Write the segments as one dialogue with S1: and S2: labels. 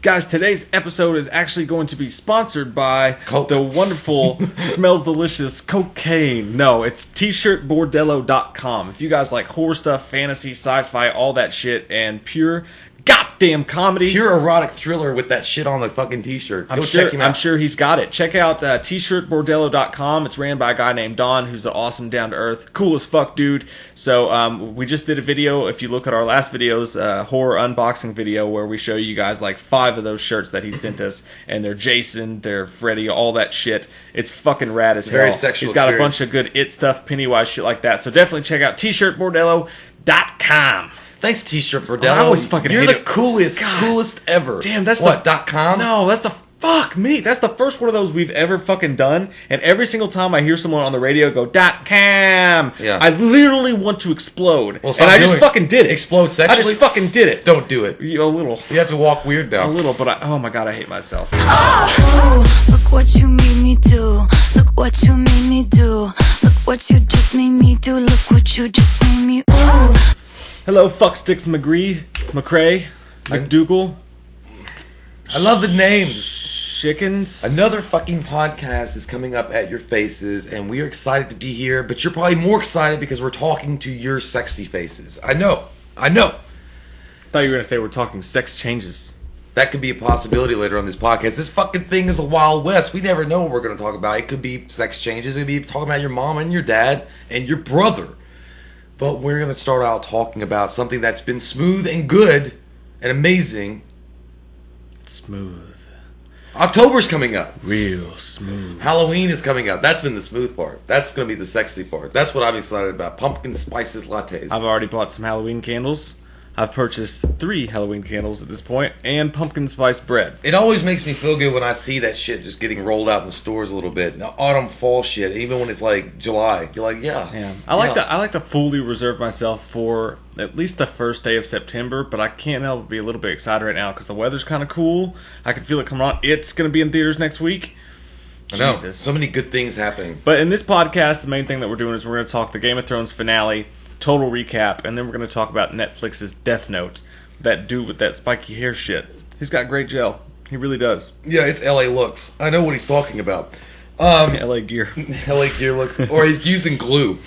S1: Guys, today's episode is actually going to be sponsored by the wonderful, smells delicious cocaine. No, it's t-shirtbordello.com. If you guys like horror stuff, fantasy, sci-fi, all that shit, and pure goddamn comedy.
S2: Pure erotic thriller with that shit on the fucking t-shirt. Check him out.
S1: I'm sure he's got it. Check out t-shirtbordello.com. It's ran by a guy named Don, who's an awesome, down-to-earth, cool as fuck dude. So we just did a video, if you look at our last videos, horror unboxing video, where we show you guys like 5 of those shirts that he sent us, and they're Jason, they're Freddy, all that shit. It's fucking rad as hell.
S2: Very sexual.
S1: He's got
S2: experience.
S1: a bunch of good it stuff, Pennywise shit like that. So definitely check out t-shirtbordello.com.
S2: Thanks, T-shirt Bordello.
S1: I always fucking
S2: You're
S1: hate
S2: the
S1: it.
S2: coolest ever.
S1: Damn, that's
S2: what,
S1: the
S2: .com?
S1: No, that's the fuck me. That's the first one of those we've ever fucking done. And every single time I hear someone on the radio go .com,
S2: yeah.
S1: I literally want to explode.
S2: Well,
S1: and I just fucking did it.
S2: Explode sexually?
S1: I just fucking did it.
S2: Don't do it.
S1: A little.
S2: You have to walk weird now.
S1: A little, but oh my god, I hate myself.
S3: Oh, look what you made me do. Look what you made me do. Look what you just made me do. Look what you just made me ooh.
S1: Hello, Fucksticks McCrae, McDougal.
S2: I love the names.
S1: Chickens.
S2: Another fucking podcast is coming up at your faces, and we are excited to be here, but you're probably more excited because we're talking to your sexy faces. I know.
S1: I thought you were going to say we're talking sex changes.
S2: That could be a possibility later on this podcast. This fucking thing is a Wild West. We never know what we're going to talk about. It could be sex changes. It could be talking about your mom and your dad and your brother. But we're going to start out talking about something that's been smooth and good and amazing.
S1: Smooth.
S2: October's coming up.
S1: Real smooth.
S2: Halloween is coming up. That's been the smooth part. That's going to be the sexy part. That's what I'm excited about. Pumpkin spices lattes.
S1: I've already bought some Halloween candles. I've purchased 3 Halloween candles at this point, and pumpkin spice bread.
S2: It always makes me feel good when I see that shit just getting rolled out in the stores a little bit. The autumn, fall shit, even when it's like July. You're like, yeah.
S1: I like to fully reserve myself for at least the first day of September, but I can't help but be a little bit excited right now because the weather's kind of cool. I can feel it coming on. It's going to be in theaters next week.
S2: I know.
S1: Jesus.
S2: So many good things happening.
S1: But in this podcast, the main thing that we're doing is we're going to talk the Game of Thrones finale, total recap, and then we're going to talk about Netflix's Death Note. That dude with that spiky hair shit. He's got great gel. He really does.
S2: Yeah, it's LA looks. I know what he's talking about.
S1: LA gear.
S2: LA gear looks. Or he's using glue.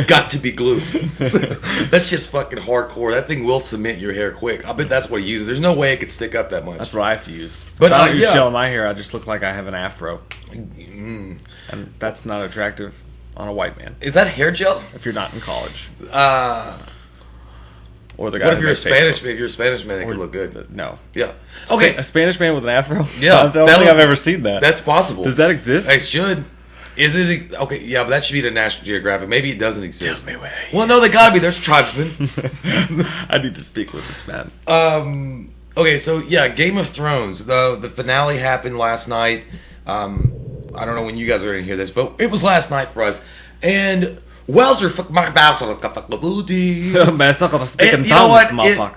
S2: Got to be glue. That shit's fucking hardcore. That thing will cement your hair quick. I bet that's what he uses. There's no way it could stick up that much.
S1: That's what I have to use.
S2: But
S1: if I don't use
S2: yeah.
S1: gel in my hair, I just look like I have an afro. And that's not attractive on a white man.
S2: Is that hair gel?
S1: If you're not in college. Or the guy.
S2: What if you're a Spanish man? If you're a Spanish man, it could look good.
S1: No.
S2: Yeah. Okay.
S1: A Spanish man with an afro?
S2: Yeah.
S1: I don't think I've ever seen that.
S2: That's possible.
S1: Does that exist?
S2: It should. Is it okay? Yeah, but that should be the National Geographic. Maybe it doesn't exist.
S1: Tell me where.
S2: Well, no, they gotta be. There's tribesmen.
S1: I need to speak with this man.
S2: Okay, so yeah, Game of Thrones. The finale happened last night. I don't know when you guys are going to hear this, but it was last night for us. And Welser fuck my mouth. And you know what?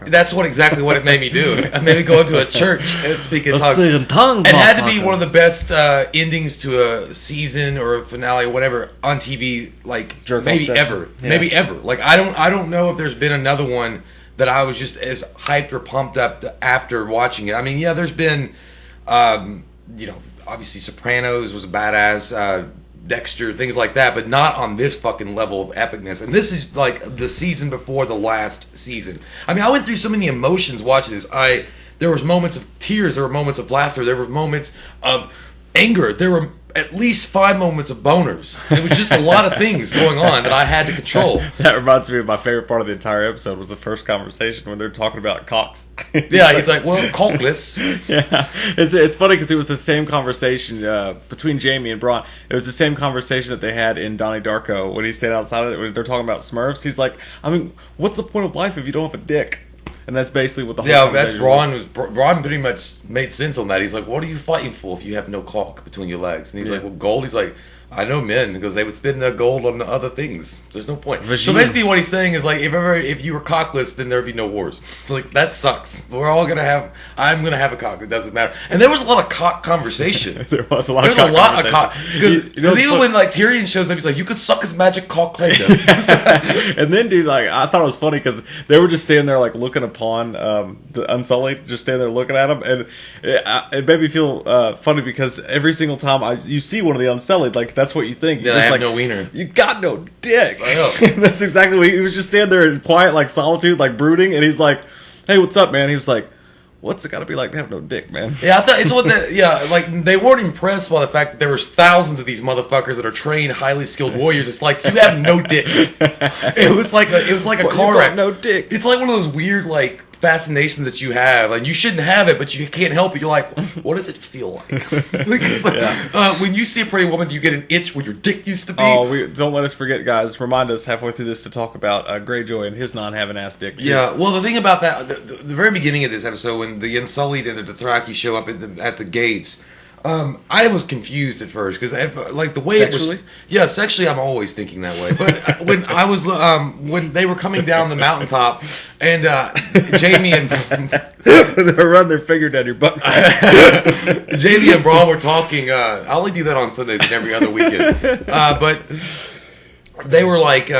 S2: That's exactly what it made me do. It made me go into a church and speak in tongues. It had to be one of the best endings to a season or a finale or whatever on TV, like maybe ever. Yeah. Maybe ever. Like I don't know if there's been another one that I was just as hyped or pumped up after watching it. I mean, yeah, there's been, obviously Sopranos was a badass. Dexter, things like that, but not on this fucking level of epicness. And this is like the season before the last season. I mean, I went through so many emotions watching this. There was moments of tears, there were moments of laughter, there were moments of anger, there were at least 5 moments of boners. It was just a lot of things going on that I had to control.
S1: That reminds me of my favorite part of the entire episode was the first conversation when they're talking about cocks.
S2: He's like, well, cockless.
S1: Yeah, it's funny because it was the same conversation between Jamie and Bronn. It was the same conversation that they had in Donnie Darko when he stayed outside of it when they're talking about Smurfs. He's like, I mean, what's the point of life if you don't have a dick? And that's basically what the whole
S2: that's Bronn. Bronn pretty much made sense on that. He's like, what are you fighting for if you have no cock between your legs? And he's like, well, gold. He's like, I know men, because they would spend their gold on other things. There's no point.
S1: Vagine.
S2: So basically what he's saying is like, if you were cockless, then there'd be no wars. So like, that sucks. I'm gonna have a cock. It doesn't matter. And there was a lot of cock conversation.
S1: There was a lot
S2: There's
S1: of
S2: a lot of cock. Because even when like Tyrion shows up, he's like, you could suck his magic cock later.
S1: And then, dude, like, I thought it was funny because they were just standing there, like, looking upon the Unsullied, just standing there looking at him, and it made me feel funny because every single time you see one of the Unsullied, like, that's what you think.
S2: Yeah,
S1: You're
S2: I have
S1: like,
S2: no wiener.
S1: You got no dick.
S2: I know.
S1: That's exactly what he was, just standing there in quiet, like, solitude, like, brooding, and he's like, hey, what's up, man? He was like, what's it got to be like to have no dick, man?
S2: Yeah, I thought it's what like they weren't impressed by the fact that there was thousands of these motherfuckers that are trained, highly skilled warriors. It's like, you have no dicks. It was like a car wreck.
S1: No dick.
S2: It's like one of those weird like fascinations that you have, and you shouldn't have it, but you can't help it. You're like, what does it feel like? When you see a pretty woman, do you get an itch where your dick used to be?
S1: Oh, don't let us forget, guys. Remind us halfway through this to talk about Greyjoy and his non-having ass dick, too.
S2: Yeah, well, the thing about that, the very beginning of this episode, when the Unsullied and the Dothraki show up at the gates, I was confused at first because, like, the way
S1: Sexually?
S2: it was. Yeah, sexually, I'm always thinking that way. But when I was, when they were coming down the mountaintop, and Jamie and
S1: they run their finger down your butt.
S2: Jamie and Braun were talking. I only do that on Sundays and every other weekend. But they were like.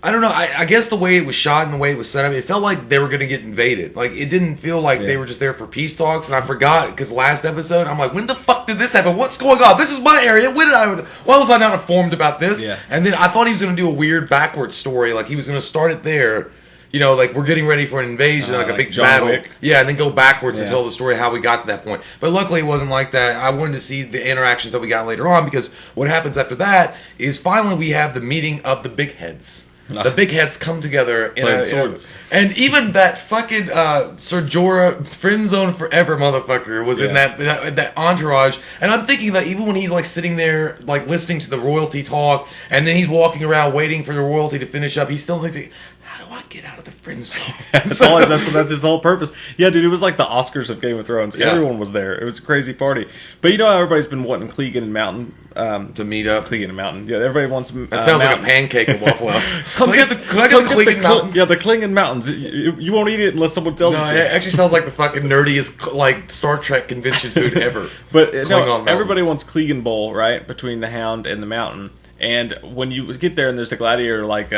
S2: I don't know. I guess the way it was shot and the way it was set up, it felt like they were going to get invaded. Like, it didn't feel like they were just there for peace talks. And I forgot, because last episode, I'm like, when the fuck did this happen? What's going on? This is my area. Why was I not informed about this?
S1: Yeah.
S2: And then I thought he was going to do a weird backwards story. Like, he was going to start it there. You know, like, we're getting ready for an invasion, like a big
S1: John
S2: battle.
S1: Wick.
S2: Yeah, and then go backwards and tell the story how we got to that point. But luckily, it wasn't like that. I wanted to see the interactions that we got later on, because what happens after that is finally we have the meeting of the big heads. The big heads come together in
S1: swords.
S2: And even that fucking Ser Jorah friend zone forever motherfucker was in that entourage. And I'm thinking that even when he's like sitting there like listening to the royalty talk, and then he's walking around waiting for the royalty to finish up, he's still thinking, how do I get out of the friend zone?
S1: That's his whole purpose. Yeah, dude, it was like the Oscars of Game of Thrones.
S2: Yeah.
S1: Everyone was there. It was a crazy party. But you know how everybody's been wanting Clegane and Mountain
S2: to meet up.
S1: Clegane and Mountain. Yeah, everybody wants.
S2: That sounds like a pancake at Waffle House. Can I get the Clegane Mountain?
S1: Yeah, the Clegane Mountains. You won't eat it unless someone tells you
S2: No,
S1: to.
S2: it actually sounds like the fucking nerdiest like Star Trek convention food ever.
S1: But
S2: Mountain.
S1: everybody wants Clegane Bowl, right, between the Hound and the Mountain. And when you get there and there's a gladiator like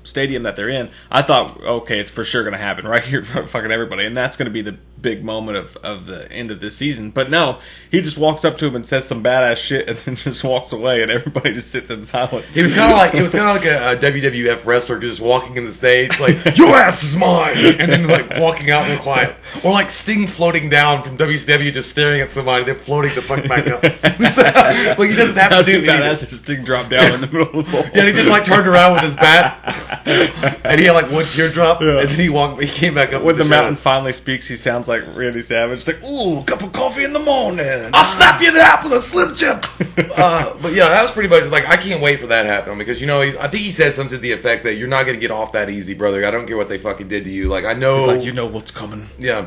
S1: stadium that they're in, I thought, okay, it's for sure going to happen right here in front of fucking everybody, and that's going to be the big moment of the end of this season. But no, he just walks up to him and says some badass shit, and then just walks away, and everybody just sits in silence.
S2: It was kind of like a WWF wrestler just walking in the stage, like, your ass is mine, and then like walking out real quiet, or like Sting floating down from WCW, just staring at somebody, then floating the fuck back up. Like, he doesn't have to do
S1: badass if Sting dropped down in the middle of the bowl.
S2: Yeah, and he just like turned around with his bat, and he had like one teardrop, and then he came back up.
S1: When the Mountain finally speaks, he sounds like Randy Savage. It's like, ooh, cup of coffee in the morning.
S2: I'll snap you in the half with a Slim Jim. But yeah, that was pretty much like, I can't wait for that to hahappen, because I think he said something to the effect that you're not going to get off that easy, brother. I don't care what they fucking did to you. Like, I know.
S1: He's like, you know what's coming.
S2: Yeah,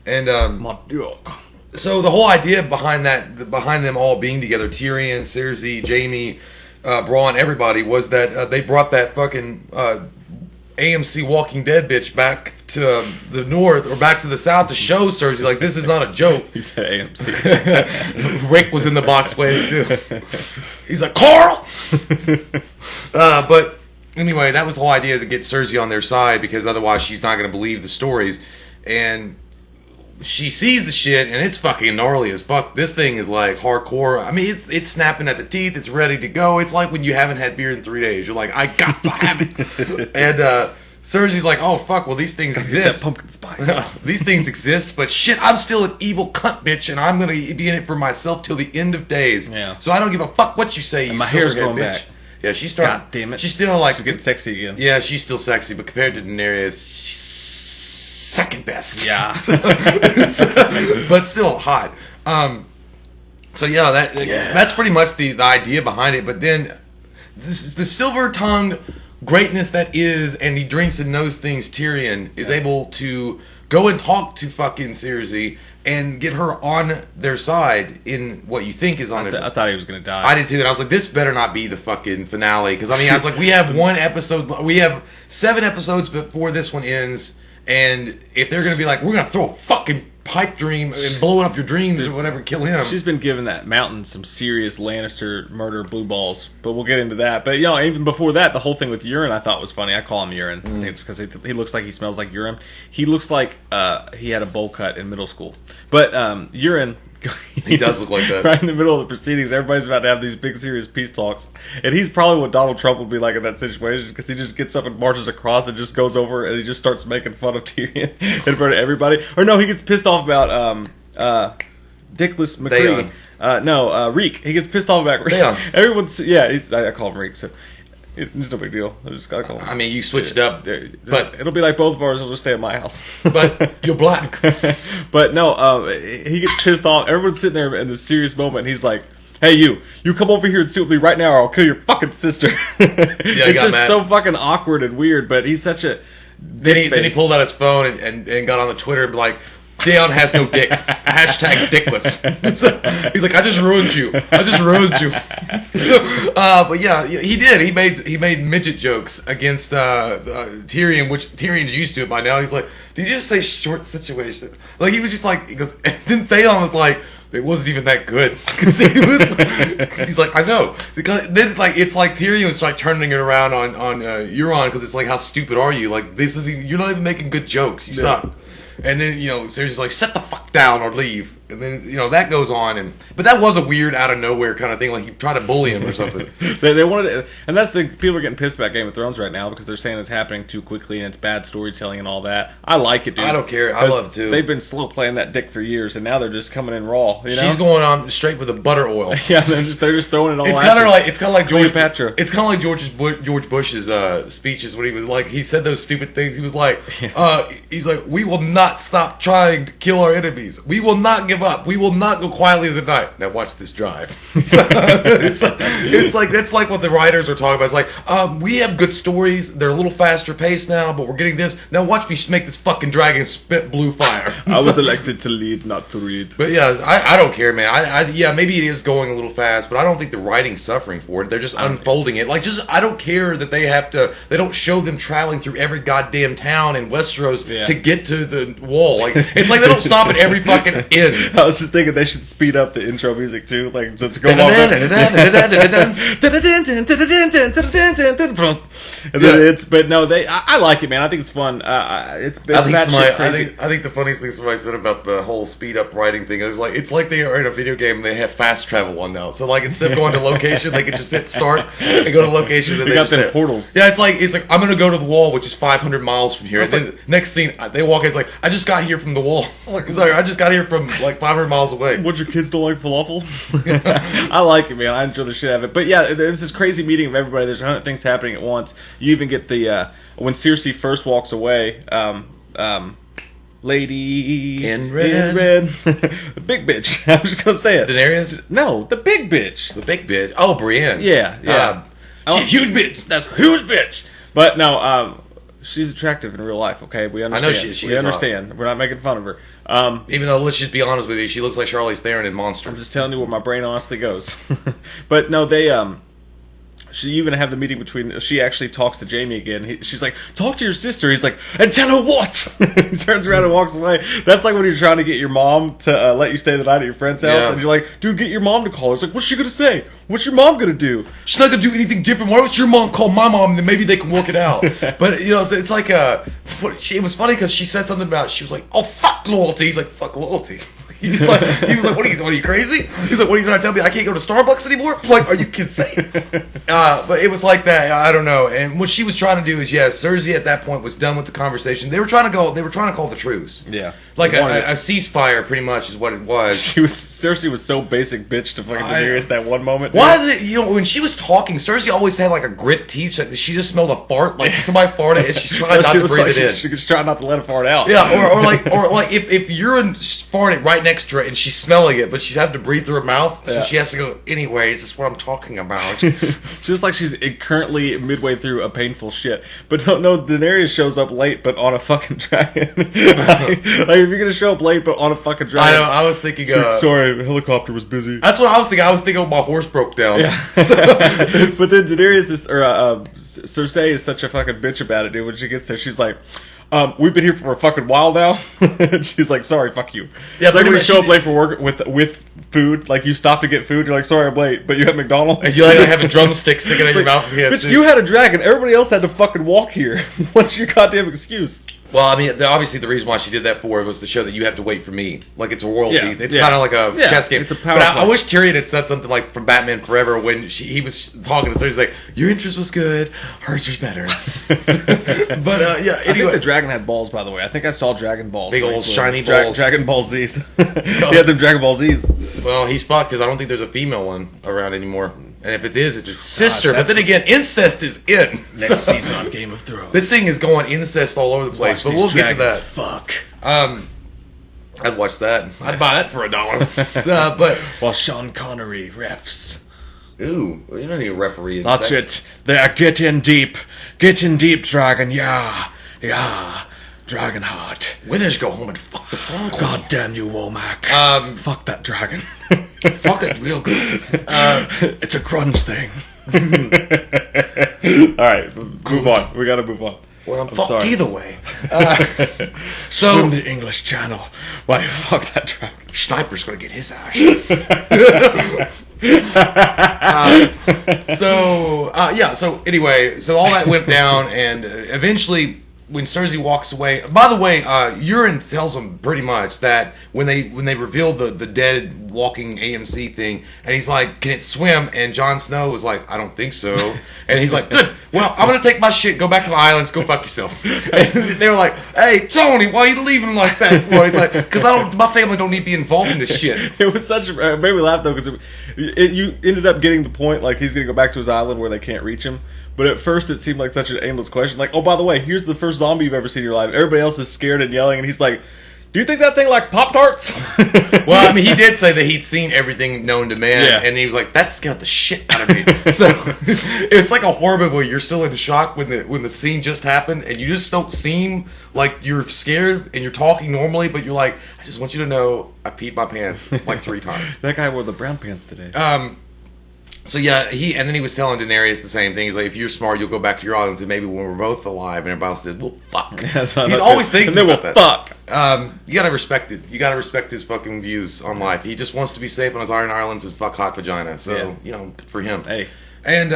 S2: and
S1: my dog.
S2: So the whole idea behind them all being together, Tyrion, Cersei, Jamie, Braun, everybody, was that they brought that fucking AMC Walking Dead bitch back to the north or back to the south to show Cersei, like, this is not a joke.
S1: He said AMC.
S2: Rick was in the box playing too. He's like, Carl! But anyway, that was the whole idea, to get Cersei on their side, because otherwise she's not going to believe the stories. And she sees the shit, and it's fucking gnarly as fuck. This thing is like hardcore. I mean, it's snapping at the teeth. It's ready to go. It's like when you haven't had beer in 3 days. You're like, I got to have it. And Cersei's like, oh fuck, well, these things exist.
S1: That pumpkin spice.
S2: These things exist, but shit, I'm still an evil cunt bitch, and I'm gonna be in it for myself till the end of days.
S1: Yeah.
S2: So I don't give a fuck what you say.
S1: And my hair's growing back.
S2: Yeah, she's starting.
S1: God damn it.
S2: She's still like
S1: getting sexy again.
S2: Yeah, she's still sexy, but compared to Daenerys, she's second best.
S1: Yeah.
S2: But still hot. So yeah, that's pretty much the idea behind it. But then this is the silver-tongued greatness that is, and he drinks and knows things, Tyrion is able to go and talk to fucking Cersei and get her on their side in what you think is on their side.
S1: I thought he was going to die.
S2: I did too, and I was like, this better not be the fucking finale. Because, I mean, I was like, we have one episode, we have 7 episodes before this one ends, and if they're going to be like, we're going to throw a fucking pipe dream and blow up your dreams or whatever, kill him.
S1: She's been giving that mountain some serious Lannister murder blue balls, but we'll get into that. But, even before that, the whole thing with urine I thought was funny. I call him urine. I think it's because he looks like he smells like urine. He looks like he had a bowl cut in middle school. But urine...
S2: He does look like that.
S1: Right in the middle of the proceedings, everybody's about to have these big, serious peace talks. And he's probably what Donald Trump would be like in that situation, because he just gets up and marches across and just goes over and he just starts making fun of Tyrion in front of everybody. Or no, he gets pissed off about Dickless McCree. Reek. He gets pissed off about Reek.
S2: Theon.
S1: Everyone's, I call him Reek, so... It's no big deal. I just gotta call him.
S2: I mean, you switched it up, but
S1: it'll be like both of ours. He'll just stay at my house.
S2: But you're black.
S1: But no, he gets pissed off. Everyone's sitting there in this serious moment. And he's like, "Hey, you come over here and sit with me right now, or I'll kill your fucking sister." It's just
S2: mad.
S1: so fucking awkward and weird. But he's such a
S2: Then he pulled out his phone and got on the Twitter and be like, Theon has no dick. Hashtag dickless. He's like, I just ruined you. But yeah, he did. He made midget jokes against Tyrion, which Tyrion's used to it by now. He's like, did you just say short situation? Like, he was just like, he goes, and then Theon was like, it wasn't even that good. Because he's like, I know. Because then it's like Tyrion was like turning it around on Euron, because it's like, how stupid are you? Like, you're not even making good jokes. You suck. And then, Cersei's like, set the fuck down or leave. And then, that goes on. But that was a weird out of nowhere kind of thing. Like, he tried to bully him or something.
S1: they wanted to, and that's the people are getting pissed about Game of Thrones right now, because they're saying it's happening too quickly and it's bad storytelling and all that. I like it, dude.
S2: I don't care. I love it too.
S1: They've been slow playing that dick for years, and now they're just coming in raw.
S2: She's going on straight with the butter oil.
S1: Yeah, they're just throwing it all.
S2: It's kind of like
S1: Cleopatra.
S2: It's kind of like George Bush's speeches when he was like, he said those stupid things. He was like, he's like, we will not stop trying to kill our enemies. We will not give up. We will not go quietly in the night. Now watch this drive. It's like that's like what the writers are talking about. It's like, we have good stories. They're a little faster paced now, but we're getting this. Now watch me make this fucking dragon spit blue fire.
S1: I was elected to lead, not to read.
S2: But yeah, I don't care, man. Yeah, maybe it is going a little fast, but I don't think the writing's suffering for it. They're just unfolding it. Like, I don't care that they don't show them traveling through every goddamn town in Westeros to get to the wall. Like, it's like they don't stop at every fucking inn.
S1: I was just thinking they should speed up the intro music too, like to go along. And then but no, I like it, man. I think it's fun. It's crazy.
S2: I think the funniest thing somebody said about the whole speed up writing thing, it was like, it's like they are in a video game and they have fast travel on now. So like, instead of going to location, they can just hit start and go to location. And
S1: they got them portals.
S2: Yeah, it's like I'm gonna go to the wall, which is 500 miles from here. And then next scene, they walk in, it's like, I just got here from the wall. I just got here from like 500 miles away.
S1: What, your kids don't like falafel? I like it, man. I enjoy the shit out of it. But yeah, there's this crazy meeting of everybody. There's 100 things happening at once. You even get the when Cersei first walks away, lady
S2: in red.
S1: The big bitch. I was just gonna say it.
S2: Daenerys?
S1: No, the big bitch.
S2: The big bitch. Oh, Brienne.
S1: Yeah.
S2: She's a huge bitch.
S1: That's a huge bitch. But no, she's attractive in real life. Okay, we understand.
S2: I know she
S1: we understand. Hot. We're not making fun of her.
S2: Even though, let's just be honest with you, she looks like Charlize Theron in Monster.
S1: I'm just telling you where my brain honestly goes. But no, they she even have the meeting between. She actually talks to Jaime again. She's like, "Talk to your sister." He's like, "And tell her what?" He turns around and walks away. That's like when you're trying to get your mom to let you stay the night at your friend's house, and you're like, "Dude, get your mom to call her." It's like, "What's she gonna say? What's your mom gonna do?"
S2: She's not gonna do anything different. Why don't your mom call my mom and then maybe they can work it out? But it's like it was funny because she said something about, she was like, "Oh, fuck loyalty." He's like, "Fuck loyalty." He was like, what are you crazy? He's like, what are you trying to tell me? I can't go to Starbucks anymore? I'm like, are you insane? But it was like that. I don't know. And what she was trying to do is, Cersei at that point was done with the conversation. They were trying to call the truce.
S1: Yeah.
S2: Like a ceasefire, pretty much, is what it was.
S1: Cersei was so basic bitch to fucking Daenerys that one moment. Dude.
S2: Why is it, when she was talking, Cersei always had like a grit teeth. She just smelled a fart. Like somebody farted and she's trying not to breathe it in.
S1: She's trying not to let it fart out.
S2: Yeah, or like if you're farting right next extra, and she's smelling it, but she's having to breathe through her mouth, so
S1: Yeah.
S2: she has to go, anyways, that's what I'm talking about.
S1: Just like she's currently midway through a painful shit. But no, Daenerys shows up late, but on a fucking dragon. like, if you're gonna show up late, but on a fucking dragon.
S2: I know, I was thinking,
S1: she's like, sorry, the helicopter was busy.
S2: that's what I was thinking. I was thinking my horse broke down.
S1: Yeah. But then Daenerys Cersei is such a fucking bitch about it, dude. When she gets there, she's like, we've been here for a fucking while now. She's like, sorry, fuck you.
S2: Yeah,
S1: it's like
S2: pretty
S1: when you
S2: much
S1: show up late for work with food, like you stop to get food, you're like, sorry, I'm late, but you have McDonald's.
S2: And you like having drumsticks sticking in your mouth.
S1: Bitch, you had a dragon. Everybody else had to fucking walk here. What's your goddamn excuse?
S2: Well, I mean, obviously the reason why she did that for was to show that you have to wait for me. Like, it's a royalty.
S1: Yeah,
S2: It's
S1: yeah.
S2: kind of like a
S1: Yeah,
S2: chess game.
S1: it's a power
S2: But I
S1: play.
S2: wish Tyrion had said something like from Batman Forever when he was talking to Cersei. He's like, your interest was good, hers was better. But, yeah,
S1: I think
S2: anyway.
S1: the dragon had balls, by the way. I think I saw Dragon Balls.
S2: Big old
S1: Like,
S2: shiny balls.
S1: Dragon Ball Z's. He had them Dragon Ball Z's.
S2: Well, he's fucked because I don't think there's a female one around anymore. And if it is, it's his sister. But
S1: that's
S2: then again, incest is in.
S1: Next season on Game of Thrones.
S2: This thing is going incest all over the place.
S1: Watch
S2: But
S1: these
S2: we'll get to
S1: dragons
S2: that.
S1: fuck.
S2: I'd watch that. I'd buy that for $1. But
S1: While Sean Connery refs.
S2: ooh, well, you don't need a referee. In
S1: That's
S2: sex.
S1: it. There, get in deep, dragon. Yeah, yeah, dragon heart.
S2: Winners go home and fuck the pronghorn.
S1: God damn you, Womack. Fuck that dragon.
S2: Fuck it real good.
S1: It's a grunge thing. All right, move on. We gotta move on.
S2: Well, I'm fucked
S1: sorry.
S2: either way.
S1: Swim
S2: So
S1: the English Channel. Why, fuck that dragon.
S2: Sniper's gonna get his ass. So anyway, so all that went down, and eventually, when Cersei walks away. By the way, Euron tells him pretty much that when they reveal the dead walking AMC thing, and he's like, "Can it swim?" And Jon Snow was like, "I don't think so." And he's like, "Good. Well, I'm gonna take my shit, go back to my islands, go fuck yourself." And they were like, "Hey, Tony, why are you leaving like that for?" He's like, "Because my family don't need to be involved in this shit."
S1: It was such. It made me laugh though because you ended up getting the point. Like he's gonna go back to his island where they can't reach him. But at first it seemed like such an aimless question. Like, oh, by the way, here's the first zombie you've ever seen in your life. Everybody else is scared and yelling, and he's like, "Do you think that thing likes Pop-Tarts?"
S2: Well, I mean, he did say that he'd seen everything known to man,
S1: Yeah.
S2: and he was like, "That scared the shit out of me." So it's like a horror movie where you're still in shock when the scene just happened, and you just don't seem like you're scared, and you're talking normally, but you're like, "I just want you to know, I peed my pants like 3 times."
S1: That guy wore the brown pants today.
S2: So yeah, and then he was telling Daenerys the same thing. He's like, "If you're smart, you'll go back to your islands, and maybe when we're both alive." And everybody else said, "Well, fuck."
S1: That's what I
S2: He's
S1: thought
S2: always
S1: too.
S2: thinking
S1: And then
S2: about
S1: we'll
S2: that.
S1: fuck.
S2: You gotta respect it. You gotta respect his fucking views on life. He just wants to be safe on his Iron Islands and fuck hot vagina. So
S1: Yeah.
S2: you know, good for him.
S1: Hey.
S2: And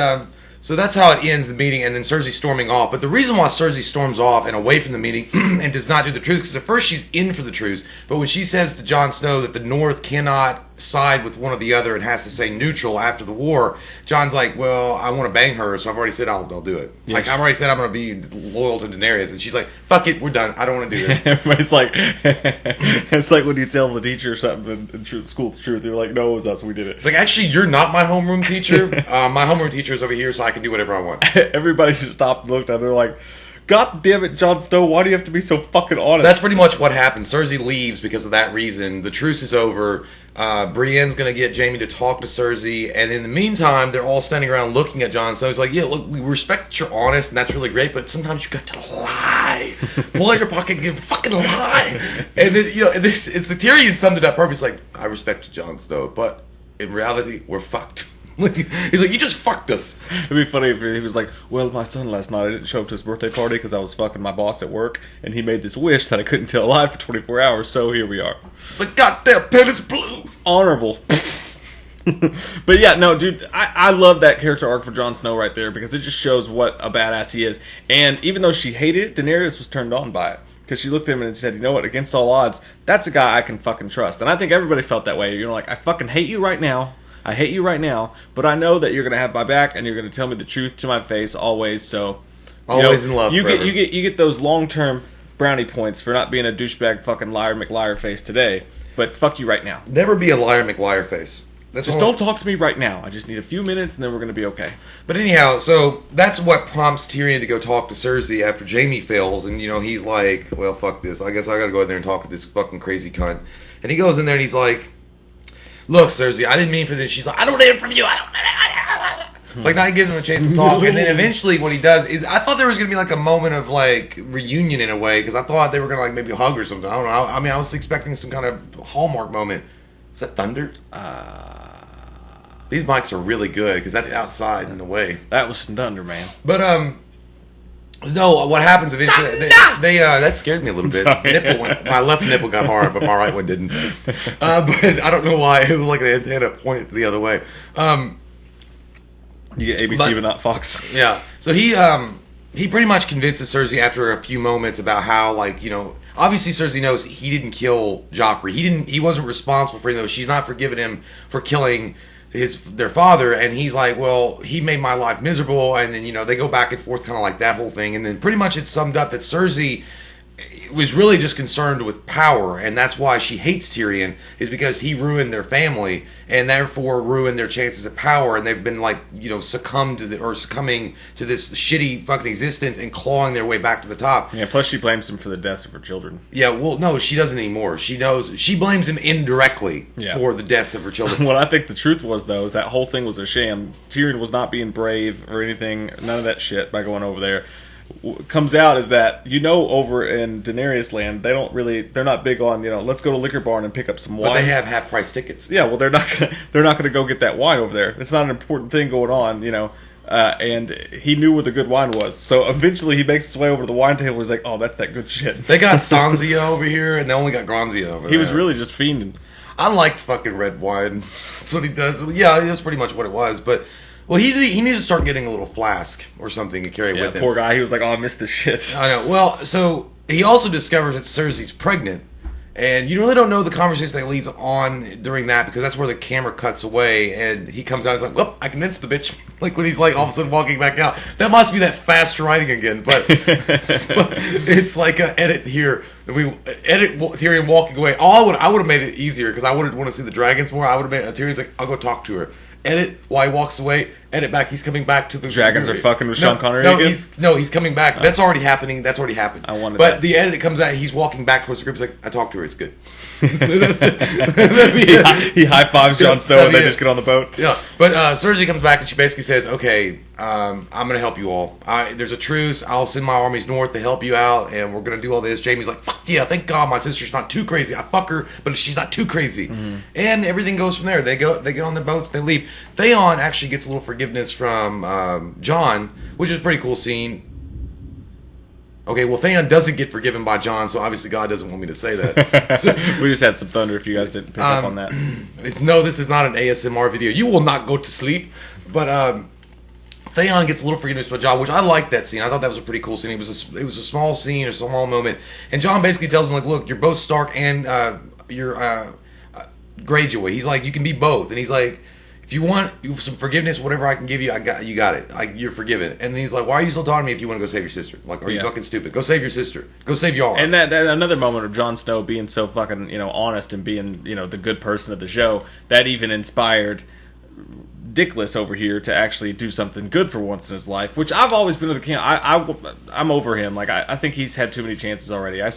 S2: so that's how it ends the meeting, and then Cersei storming off. But the reason why Cersei storms off and away from the meeting and does not do the truce, because at first she's in for the truce, but when she says to Jon Snow that the North cannot side with one or the other and has to stay neutral after the war, Jon's like, "Well, I want to bang her, so I've already said I'll do it.
S1: Yes.
S2: Like I've already said I'm going to be loyal to Daenerys," and she's like, "Fuck it, we're done. I don't want to do this."
S1: Everybody's like, it's like when you tell the teacher something in school the truth. They're like, "No, it was us. We did it."
S2: It's like, actually, you're not my homeroom teacher. My homeroom teacher is over here, so I can do whatever I want.
S1: Everybody just stopped and looked at. They're like, "God damn it, Jon Snow! Why do you have to be so fucking honest?"
S2: That's pretty much what happened. Cersei leaves because of that reason. The truce is over. Brienne's going to get Jaime to talk to Cersei. And in the meantime, they're all standing around looking at Jon Snow. He's like, "Yeah, look, we respect that you're honest, and that's really great, but sometimes you got to lie. Pull out your pocket and fucking lie." And then, you know, it's the Tyrion summed it up perfectly. He's like, "I respect Jon Snow, but in reality, we're fucked." He's like, "You just fucked us."
S1: It'd be funny if he was like, "Well, my son last night, I didn't show up to his birthday party because I was fucking my boss at work, and he made this wish that I couldn't tell alive for 24 hours, so here we are."
S2: The goddamn pen is blue.
S1: Honorable. But yeah, no, dude, I love that character arc for Jon Snow right there because it just shows what a badass he is. And even though she hated it, Daenerys was turned on by it. Because she looked at him and said, "You know what, against all odds, that's a guy I can fucking trust." And I think everybody felt that way. You're like, "I fucking hate you right now. I hate you right now, but I know that you're going to have my back and you're going to tell me the truth to my face always." So,
S2: Always in love
S1: You
S2: forever.
S1: you get those long-term brownie points for not being a douchebag fucking liar McLiar face today, but fuck you right now.
S2: Never be a liar McLiar face.
S1: Just don't talk to me right now. I just need a few minutes, and then we're going to be okay.
S2: But anyhow, so that's what prompts Tyrion to go talk to Cersei after Jaime fails, and he's like, well, fuck this. I guess I got to go in there and talk to this fucking crazy cunt. And he goes in there and he's like, look, Cersei, I didn't mean for this. She's like, I don't need it from you. Like, not giving him a chance to talk. And then eventually what he does is, I thought there was going to be like a moment of like reunion in a way, because I thought they were going to like maybe hug or something. I don't know. I mean, I was expecting some kind of Hallmark moment. Was that thunder? These mics are really good because that's outside in a way.
S1: That was some thunder, man.
S2: But no. What happens eventually? They that scared me a little bit. My left nipple got hard, but my right one didn't. But I don't know why. It was like an antenna pointed the other way.
S1: You get ABC, but not Fox.
S2: Yeah. So he pretty much convinces Cersei after a few moments about how, like, obviously Cersei knows he didn't kill Joffrey. He wasn't responsible for anything. She's not forgiven him for killing their father, and he's like, well, he made my life miserable. And then they go back and forth, kind of like that whole thing. And then pretty much it's summed up that Cersei was really just concerned with power, and that's why she hates Tyrion, is because he ruined their family and therefore ruined their chances of power, and they've been like succumbing to this shitty fucking existence and clawing their way back to the top.
S1: Yeah, plus she blames him for the deaths of her children.
S2: Yeah, well, no, she doesn't anymore. She knows, she blames him indirectly for the deaths of her children.
S1: What I think the truth was, though, is that whole thing was a sham. Tyrion was not being brave or anything, none of that shit by going over there. Comes out is that over in Daenerys land they're not big on let's go to Liquor Barn and pick up some wine.
S2: But they have half price tickets.
S1: Yeah, well they're not gonna go get that wine over there. It's not an important thing going on, and he knew what the good wine was. So eventually he makes his way over to the wine table. He's like, oh, that's that good shit.
S2: They got Sanzio over here and they only got Granzia over there.
S1: He was really just fiending.
S2: I like fucking red wine. That's what he does. Yeah, that's pretty much what it was. But he needs to start getting a little flask or something to carry with him.
S1: Poor guy. He was like, oh, I missed this shit.
S2: I know. Well, so he also discovers that Cersei's pregnant. And you really don't know the conversation that leads on during that, because that's where the camera cuts away. And he comes out and he's like, well, I convinced the bitch. Like when he's like all of a sudden walking back out. That must be that fast writing again. But it's like an edit here. We edit Tyrion walking away. I would have made it easier because I would want to see the dragons more. I would have made Tyrion's like, I'll go talk to her. Edit while he walks away. Edit back. He's coming back to the
S1: dragons are fucking with Sean Connery again?
S2: He's coming back. That's already happening. That's already happened.
S1: I wanted
S2: but
S1: that.
S2: The edit comes out. He's walking back towards the group. He's like, I talked to her. It's good.
S1: He high fives Jon Snow and they just get on the boat.
S2: Yeah, but Cersei comes back and she basically says, okay, I'm going to help you all. There's a truce. I'll send my armies north to help you out, and we're going to do all this. Jaime's like, fuck yeah, thank God my sister's not too crazy. I fuck her, but she's not too crazy. Mm-hmm. And everything goes from there. They get on their boats, they leave. Theon actually gets a little forgiveness from Jon, which is a pretty cool scene. Okay, well, Theon doesn't get forgiven by Jon, so obviously God doesn't want me to say that. So,
S1: we just had some thunder if you guys didn't pick up on that.
S2: No, this is not an ASMR video. You will not go to sleep. But Theon gets a little forgiveness by Jon, which I liked that scene. I thought that was a pretty cool scene. It was a small scene, a small moment. And Jon basically tells him, like, look, you're both Stark and you're Greyjoy. He's like, you can be both. And he's like, if you want some forgiveness, whatever I can give you, you got it. You're forgiven. And he's like, why are you still talking to me if you want to go save your sister? Like, are you fucking stupid? Go save your sister. Go save Yara.
S1: And that another moment of Jon Snow being so fucking honest and being the good person of the show, that even inspired Dickless over here to actually do something good for once in his life, which I've always been with the king. I'm over him. Like I think he's had too many chances already. I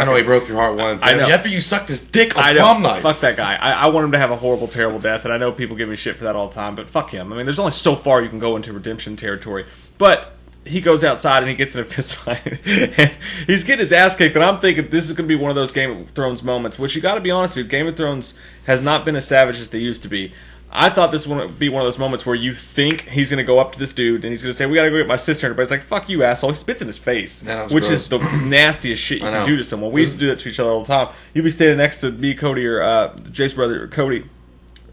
S1: know
S2: he broke your heart once.
S1: I know.
S2: After you sucked his dick on prom night.
S1: Fuck that guy. I want him to have a horrible, terrible death, and I know people give me shit for that all the time, but fuck him. I mean, there's only so far you can go into redemption territory. But he goes outside and he gets in a fist fight. And he's getting his ass kicked, and I'm thinking this is going to be one of those Game of Thrones moments, which you got to be honest with, Game of Thrones has not been as savage as they used to be. I thought this would be one of those moments where you think he's going to go up to this dude and he's going to say, we got to go get my sister. And everybody's like, fuck you, asshole. He spits in his face, which is the nastiest shit you can do to someone. We used to do that to each other all the time. You'd be standing next to me, Cody, or Jay's brother, Cody.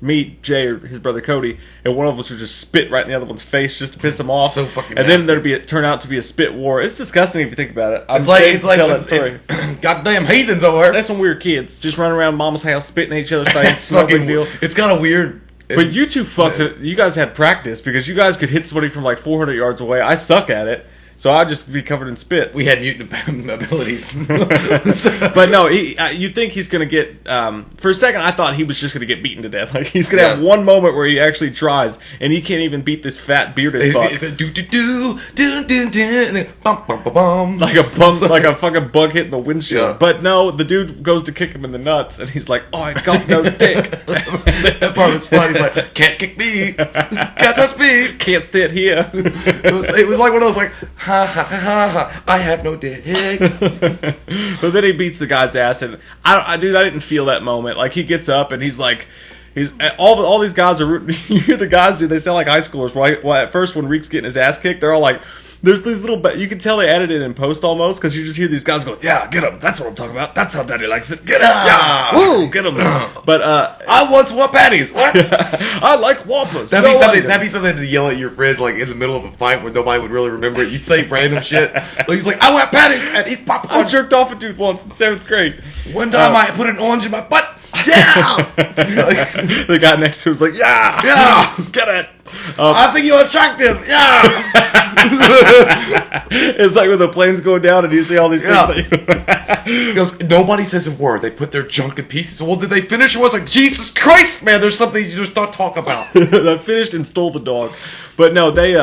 S1: Me, Jay, or his brother Cody, and one of us would just spit right in the other one's face just to piss him off.
S2: So fucking
S1: and
S2: nasty.
S1: then there'd turn out to be a spit war. It's disgusting if you think about it.
S2: It's like goddamn heathens over there.
S1: That's when we were kids, just running around mama's house spitting in each other's face. No big deal.
S2: It's kind of weird.
S1: But you two fucks, you guys had practice because you guys could hit somebody from like 400 yards away. I suck at it. So I'd just be covered in spit.
S2: We had mutant abilities.
S1: But no, you think he's going to get... for a second, I thought he was just going to get beaten to death. Like, he's going to have one moment where he actually tries, and he can't even beat this fat bearded fuck.
S2: It's a do-do-do, and then bum.
S1: Like a bump, like a fucking bug hitting the windshield.
S2: Yeah.
S1: But no, the dude goes to kick him in the nuts, and he's like, "Oh, I got no dick."
S2: That part was funny. He's like, "Can't kick me, can't touch me,
S1: Can't fit here.
S2: It was like one of those like, ha ha ha ha, I have no dick.
S1: But then he beats the guy's ass, and I didn't feel that moment. Like, he gets up and he's like, all these guys are rooting. You hear the guys, dude, they sound like high schoolers. Well, at first when Reek's getting his ass kicked, they're all like, there's these little, you can tell they added it in post almost, because you just hear these guys go, "Yeah, get him. That's what I'm talking about. That's how Daddy likes it. Get him. Yeah, woo, get him." But
S2: I once want patties. What?
S1: I like Whoppers.
S2: That'd be something to yell at your friends like in the middle of a fight where nobody would really remember it. You'd say random shit. Like, he's like, "I want patties," and eat popcorn.
S1: I jerked off a dude once in 7th grade.
S2: One time I put an orange in my butt. Yeah.
S1: The guy next to him's like, "Yeah,
S2: Yeah.
S1: get it."
S2: I think you're attractive. Yeah.
S1: It's like when the plane's going down and you see all these things.
S2: Yeah. He goes, nobody says a word. They put their junk in pieces. Well, did they finish? It was like, Jesus Christ, man. There's something you just don't talk about.
S1: I finished and stole the dog, but no, they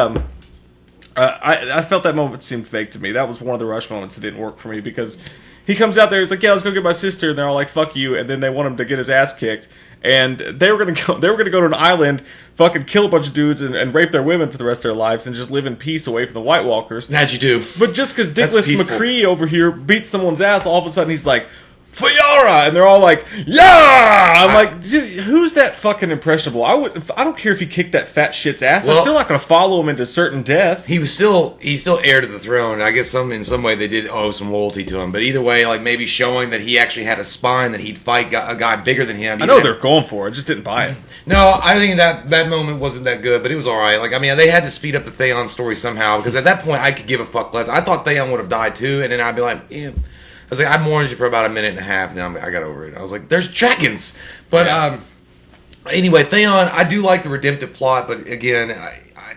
S1: I felt that moment seemed fake to me. That was one of the Rush moments that didn't work for me, because he comes out there, he's like, "Yeah, let's go get my sister," and they're all like, "Fuck you," and then they want him to get his ass kicked, and they were gonna go to an island, fucking kill a bunch of dudes and rape their women for the rest of their lives and just live in peace away from the White Walkers.
S2: As you do.
S1: But just because
S2: That's
S1: Dickless
S2: peaceful.
S1: McCree over here beats someone's ass, all of a sudden he's like, "Fayara!" and they're all like, "Yeah!" I'm like, dude, who's that fucking impressionable? I don't care if he kicked that fat shit's ass. I'm still not going to follow him into certain death.
S2: He's still heir to the throne. I guess in some way they did owe some loyalty to him. But either way, like maybe showing that he actually had a spine, that he'd fight a guy bigger than him.
S1: I know they're going for it. I just didn't buy it.
S2: No, I think that moment wasn't that good, but it was all right. Like, I mean, they had to speed up the Theon story somehow, because at that point I could give a fuck less. I thought Theon would have died too, and then I'd be like, yeah. I was like, I mourned you for about a minute and a half, and then I got over it. I was like, there's dragons. But anyway, Theon, I do like the redemptive plot, but again,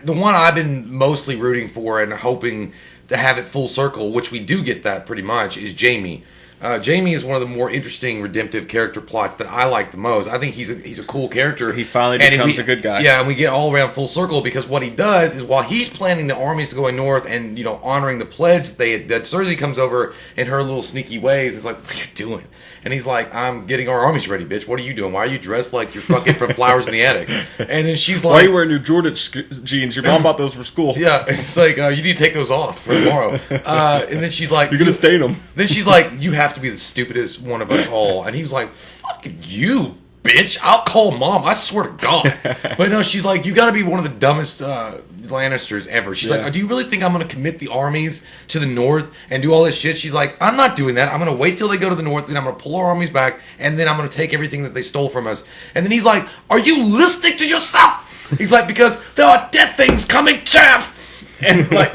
S2: the one I've been mostly rooting for and hoping to have it full circle, which we do get that pretty much, is Jaime. Jaime is one of the more interesting redemptive character plots that I like the most. I think he's a cool character.
S1: He finally becomes a good guy.
S2: Yeah, and we get all around full circle, because what he does is, while he's planning the armies to go north and, you know, honoring the pledge that Cersei comes over in her little sneaky ways, is like, "What are you doing?" And he's like, "I'm getting our armies ready, bitch. What are you doing? Why are you dressed like you're fucking from Flowers in the Attic?" And then she's like,
S1: "Why are you wearing your Jordan jeans? Your mom bought those for school."
S2: Yeah, it's like, you need to take those off for tomorrow. And then she's like,
S1: "You're going to stain them."
S2: Then she's like, "You have to be the stupidest one of us all." And he was like, "Fucking you, bitch. I'll call mom. I swear to God." But no, she's like, "You got to be one of the dumbest Lannisters ever." She's like, "Do you really think I'm going to commit the armies to the north and do all this shit?" She's like, "I'm not doing that. I'm going to wait till they go to the north, then I'm going to pull our armies back, and then I'm going to take everything that they stole from us." And then he's like, "Are you listening to yourself?" He's like, "Because there are dead things coming, chaff." And like,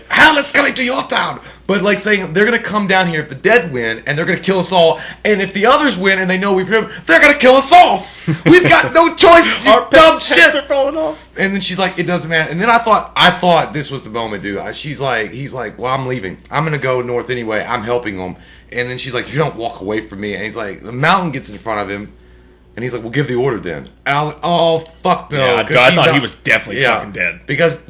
S2: hell, it's coming to your town. But like saying, they're going to come down here if the dead win, and they're going to kill us all. And if the others win and they know we they're going to kill us all. We've got no choice, you dumb shit.
S1: Are falling off.
S2: And then she's like, "It doesn't matter." And then I thought this was the moment, dude. He's like, "Well, I'm leaving. I'm going to go north anyway. I'm helping them." And then she's like, "You don't walk away from me." And he's like, the mountain gets in front of him. And he's like, "We'll give the order then." And I'm like, "Oh, fuck no."
S1: Yeah, I thought he was definitely fucking dead.
S2: Because,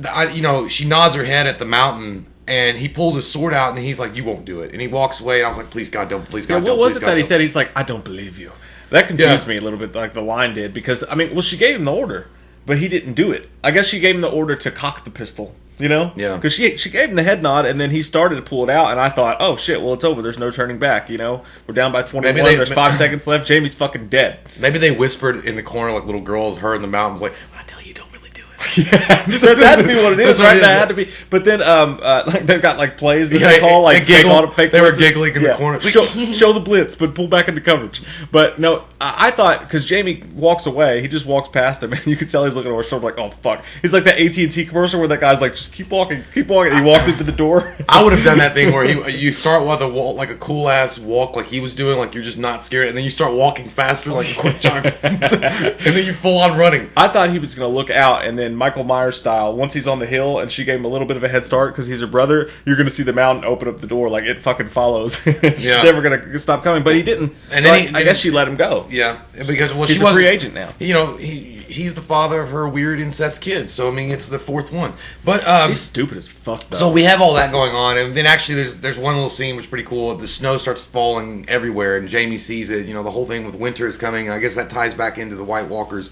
S2: she nods her head at the mountain, and he pulls his sword out, and he's like, "You won't do it." And he walks away, and I was like, "Please, God, don't. Please, God, don't."
S1: What was it that he said? He's like, "I don't believe you." That confused me a little bit, like the line did. Because, I mean, well, she gave him the order, but he didn't do it. I guess she gave him the order to cock the pistol. You know?
S2: Yeah.
S1: Because she gave him the head nod, and then he started to pull it out, and I thought, oh, shit, well, it's over. There's no turning back, you know? We're down by 21. There's 5 seconds left. Jamie's fucking dead.
S2: Maybe they whispered in the corner like little girls, her in the mountains, like, "I tell you, don't really do it."
S1: Yeah, that had to be what it is, right? That had to be. But then, like they've got like plays that they call like
S2: they were
S1: blitzes.
S2: giggling in the corner.
S1: Show the blitz, but pull back into coverage. But no, I thought because Jamie walks away, he just walks past him, and you can tell he's looking over his shoulder like, "Oh fuck!" He's like that AT&T commercial where that guy's like, "Just keep walking," and he walks into the door.
S2: I would have done that thing where you start with a walk, like a cool ass walk, like he was doing, like you're just not scared, and then you start walking faster, like a quick jog, and then you full on running.
S1: I thought he was going to look out, and then Michael Myers style. Once he's on the hill and she gave him a little bit of a head start because he's her brother, you're going to see the mountain open up the door like it fucking follows. It's never going to stop coming. But he didn't. And so I guess she let him go.
S2: Yeah, because
S1: she's a free agent now.
S2: You know, he's the father of her weird incest kid. So I mean, it's the fourth one. But
S1: she's stupid as fuck. Though.
S2: So we have all that going on, and then actually there's one little scene which is pretty cool. The snow starts falling everywhere, and Jaime sees it. You know, the whole thing with winter is coming. And I guess that ties back into the White Walkers.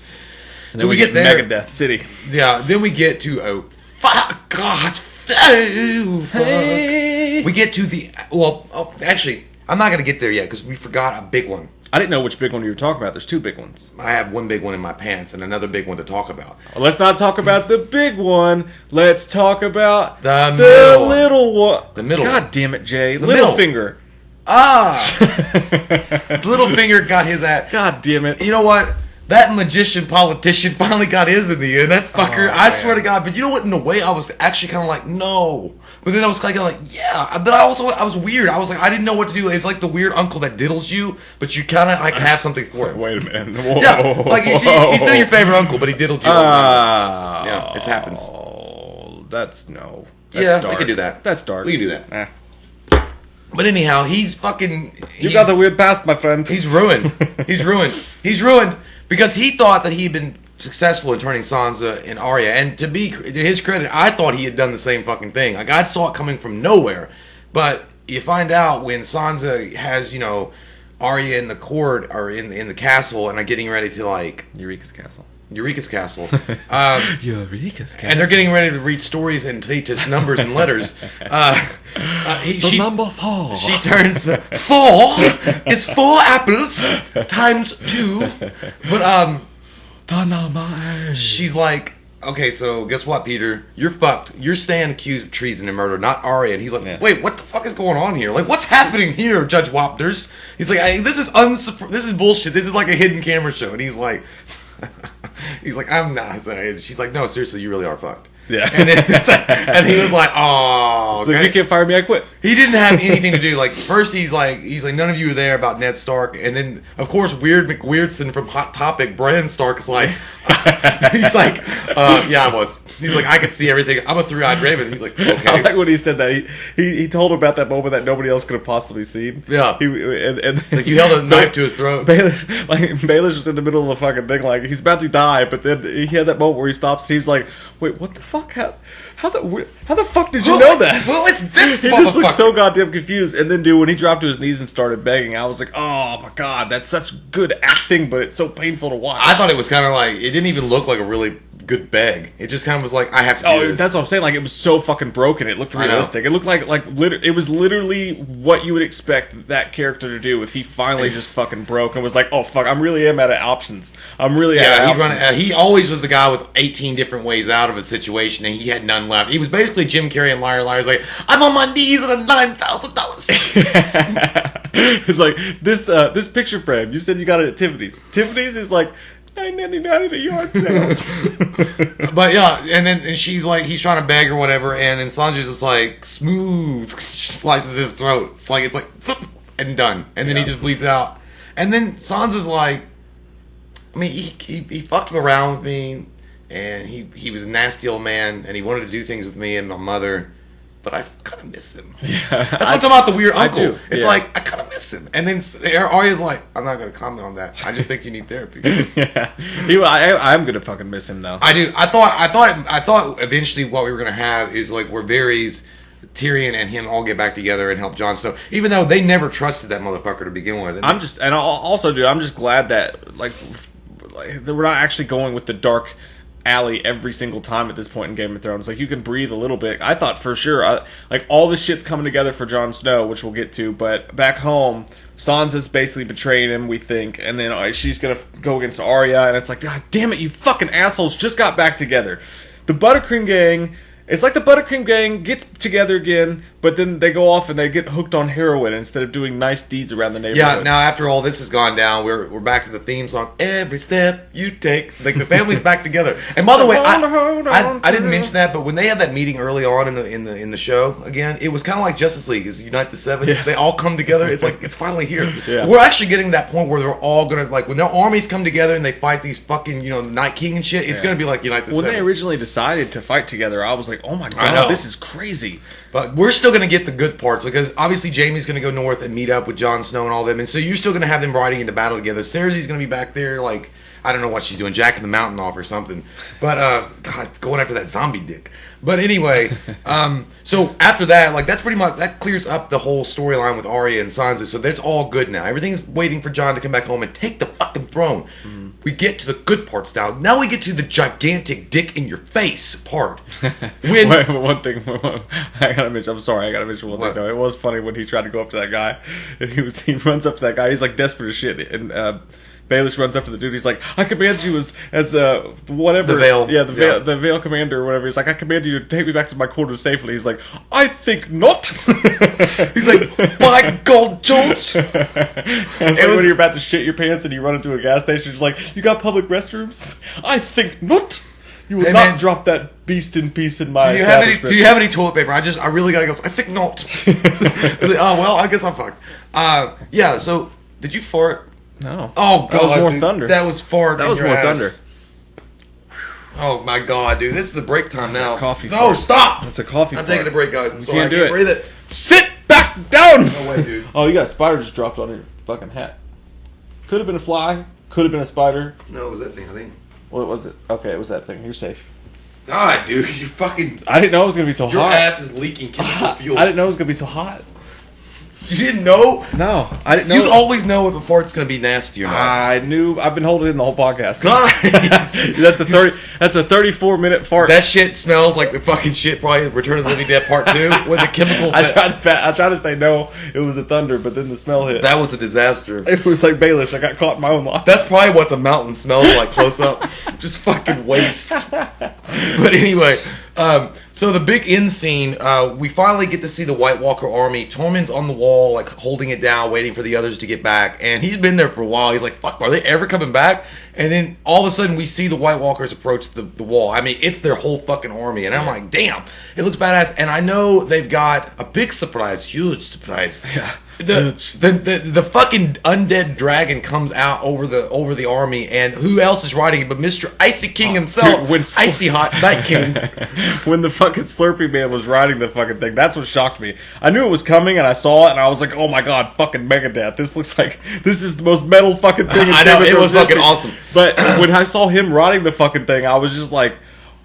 S1: And so we get there, Megadeth City.
S2: Yeah. Then we get to fuck. We get to the actually, I'm not gonna get there yet because we forgot a big one.
S1: I didn't know which big one you were talking about. There's two big ones.
S2: I have one big one in my pants and another big one to talk about.
S1: Well, let's not talk about the big one. Let's talk about
S2: the
S1: little one.
S2: The middle.
S1: God damn it, Jay.
S2: Littlefinger. Littlefinger got his ass.
S1: God damn it.
S2: You know what? That magician politician finally got his in the end. That fucker. I swear to God. But you know what? In a way, I was actually kind of like, no. But then I was kind of like, yeah. But I was weird. I was like, I didn't know what to do. It's like the weird uncle that diddles you, but you kind of like have something for him.
S1: Wait a minute. Whoa.
S2: Yeah. Like he's still your favorite uncle, but he diddled you. Yeah, it happens.
S1: That's no.
S2: That's dark. We can do that.
S1: That's dark.
S2: We can do that. But anyhow, he's fucking...
S1: You got the weird past, my friend.
S2: He's ruined. He's ruined. He's ruined because he thought that he'd been successful in turning Sansa and Arya. And to his credit, I thought he had done the same fucking thing. Like, I saw it coming from nowhere. But you find out when Sansa has, you know, Arya in the court or in the castle and are getting ready to, like...
S1: Eureka's castle.
S2: Eureka's castle.
S1: Eureka's castle.
S2: And they're getting ready to read stories and teach us numbers and letters.
S1: Number 4.
S2: She turns 4 is 4 apples times 2. But she's like, okay, so guess what, Peter? You're fucked. You're staying accused of treason and murder, not Arya. And he's like, wait, what the fuck is going on here? Like, what's happening here, Judge Wapters? He's like, this is bullshit. This is like a hidden camera show. And he's like, I'm not saying. She's like, no, seriously, you really are fucked.
S1: Yeah.
S2: And he was like, oh.
S1: Okay. Like, you can't fire me, I quit.
S2: He didn't have anything to do. Like, first he's like, none of you were there about Ned Stark. And then, of course, Weird McWeirdson from Hot Topic, Bran Stark is like, he's like, yeah, I was. He's like, I could see everything. I'm a 3-eyed raven. He's like, okay.
S1: I like when he said that. He told about that moment that nobody else could have possibly seen.
S2: Yeah.
S1: And
S2: like, you held a knife to his throat.
S1: Baelish was in the middle of the fucking thing, like, he's about to die, but then he had that moment where he stops and he's like, wait, what the fuck? How the fuck did you know that?
S2: Who is this?
S1: He just looked so goddamn confused. And then, dude, when he dropped to his knees and started begging, I was like, oh my god, that's such good acting, but it's so painful to watch.
S2: I thought it was kind of like, it didn't even look like a really good beg. It just kind of was like, I have to do this.
S1: That's what I'm saying. Like, it was so fucking broken. It looked realistic. It looked like it was literally what you would expect that character to do if he finally just fucking broke and was like, oh fuck, I'm really out of options. I'm really out of options.
S2: He always was the guy with 18 different ways out of a situation, and he had none left. He was basically Jim Carrey and Liar Liar. He's like, I'm on my knees at a $9,000.
S1: It's like this picture frame. You said you got it at Tiffany's. Tiffany's is like $9.99 at a yard sale.
S2: But yeah, and she's like, he's trying to beg or whatever, and then Sanji's just like smooth, slices his throat. It's like and done, and then he just bleeds out. And then Sansa's like, I mean, he fucked around with me, and he was a nasty old man, and he wanted to do things with me and my mother. But I kind of miss him. Yeah, that's what I'm talking about, the weird uncle. It's like, I kind of miss him. And then Arya's like, I'm not going to comment on that. I just think you need therapy.
S1: Yeah. I'm going to fucking miss him, though.
S2: I do. I thought eventually what we were going to have is like where Varys, Tyrion, and him all get back together and help Jon Snow. Even though they never trusted that motherfucker to begin with.
S1: I'm just glad that, like that we're not actually going with the dark alley every single time at this point in Game of Thrones. Like, you can breathe a little bit. I thought for sure, like, all this shit's coming together for Jon Snow, which we'll get to, but back home, Sansa's basically betrayed him, we think, and then she's gonna go against Arya, and it's like, God damn it, you fucking assholes just got back together. The Buttercream Gang, it's like the Buttercream Gang gets together again, But then they go off and they get hooked on heroin instead of doing nice deeds around the neighborhood.
S2: Yeah, now after all this has gone down, we're back to the theme song. Every step you take, like the family's back together. And by the way, I didn't mention that, but when they had that meeting early on in the show again, it was kind of like Justice League is Unite the Seven. Yeah. They all come together. It's like it's finally here. Yeah. We're actually getting to that point where they're all gonna like when their armies come together and they fight these fucking the Night King and shit. It's gonna be like Unite the Seven.
S1: When they originally decided to fight together, I was like, oh my god, this is crazy.
S2: But we're still going to get the good parts because obviously Jaime's going to go north and meet up with Jon Snow and all them. And so you're still going to have them riding into battle together. Cersei's going to be back there like, I don't know what she's doing, jacking the mountain off or something. But, God, going after that zombie dick. But anyway, so after that, like that's pretty much, that clears up the whole storyline with Arya and Sansa. So that's all good now. Everything's waiting for Jon to come back home and take the fucking throne. We get to the good parts now. Now we get to the gigantic dick in your face part.
S1: Wait, one thing I gotta mention. I'm sorry, I gotta mention one thing though. It was funny when he tried to go up to that guy, and he runs up to that guy. He's like desperate as shit, and Baelish runs up to the dude. He's like, "I command you as whatever
S2: the Vale,
S1: the Vale commander or whatever." He's like, "I command you to take me back to my quarters safely." He's like, "I think not."
S2: He's like, "By God, George!"
S1: It's like when you're about to shit your pants and you run into a gas station. It's like, "You got public restrooms?" "I think not." You will not drop that beast in peace in my establishment.
S2: Do you have any toilet paper? I really gotta go. I think not. Like, oh well, I guess I'm fucked. Yeah. So did you fart?
S1: No.
S2: Oh, God,
S1: that was more thunder.
S2: That was fart.
S1: That was more thunder.
S2: Oh my God, dude! This is a break time now.
S1: A coffee.
S2: No,
S1: fart.
S2: stop!
S1: That's a coffee.
S2: I'm taking a break, guys. I'm sorry.
S1: Can't
S2: I can't breathe it.
S1: Sit back down.
S2: No way, dude.
S1: Oh, you got a spider just dropped on your fucking hat. Could have been a fly. Could have been a spider.
S2: No, it was that thing. I think.
S1: What was it? Okay, it was that thing. You're safe.
S2: God, dude, you fucking.
S1: I didn't know it was gonna be so hot.
S2: Your ass is leaking chemical fuel.
S1: I didn't know it was gonna be so hot.
S2: You didn't know?
S1: No, I didn't know.
S2: You always know if a fart's going to be nasty or not.
S1: I knew. I've been holding it in the whole podcast.
S2: Nice.
S1: That's a 34-minute fart.
S2: That shit smells like the fucking shit. Probably Return of the Living Dead Part 2 with the chemical.
S1: I tried to say no. It was the thunder, but then the smell hit.
S2: That was a disaster.
S1: It was like Baelish. I got caught in my own lie.
S2: That's probably what the mountain smells like close up. Just fucking waste. But anyway. So the big end scene, we finally get to see the White Walker army. Tormund's on the wall, like holding it down, waiting for the others to get back. And he's been there for a while. He's like, fuck, are they ever coming back? And then all of a sudden we see the White Walkers approach the wall. I mean, it's their whole fucking army. And I'm like, damn, it looks badass. And I know they've got a big surprise, huge surprise.
S1: Yeah.
S2: The fucking undead dragon comes out over the army, and who else is riding it but Mr. Icy King himself,
S1: dude,
S2: Icy Hot Night King.
S1: When the fucking Slurpee Man was riding the fucking thing, that's what shocked me. I knew it was coming, and I saw it, and I was like, oh my god, fucking Megadeth. This looks like, this is the most metal fucking thing in
S2: I know, it was
S1: history.
S2: fucking awesome.
S1: But when I saw him riding the fucking thing, I was just like,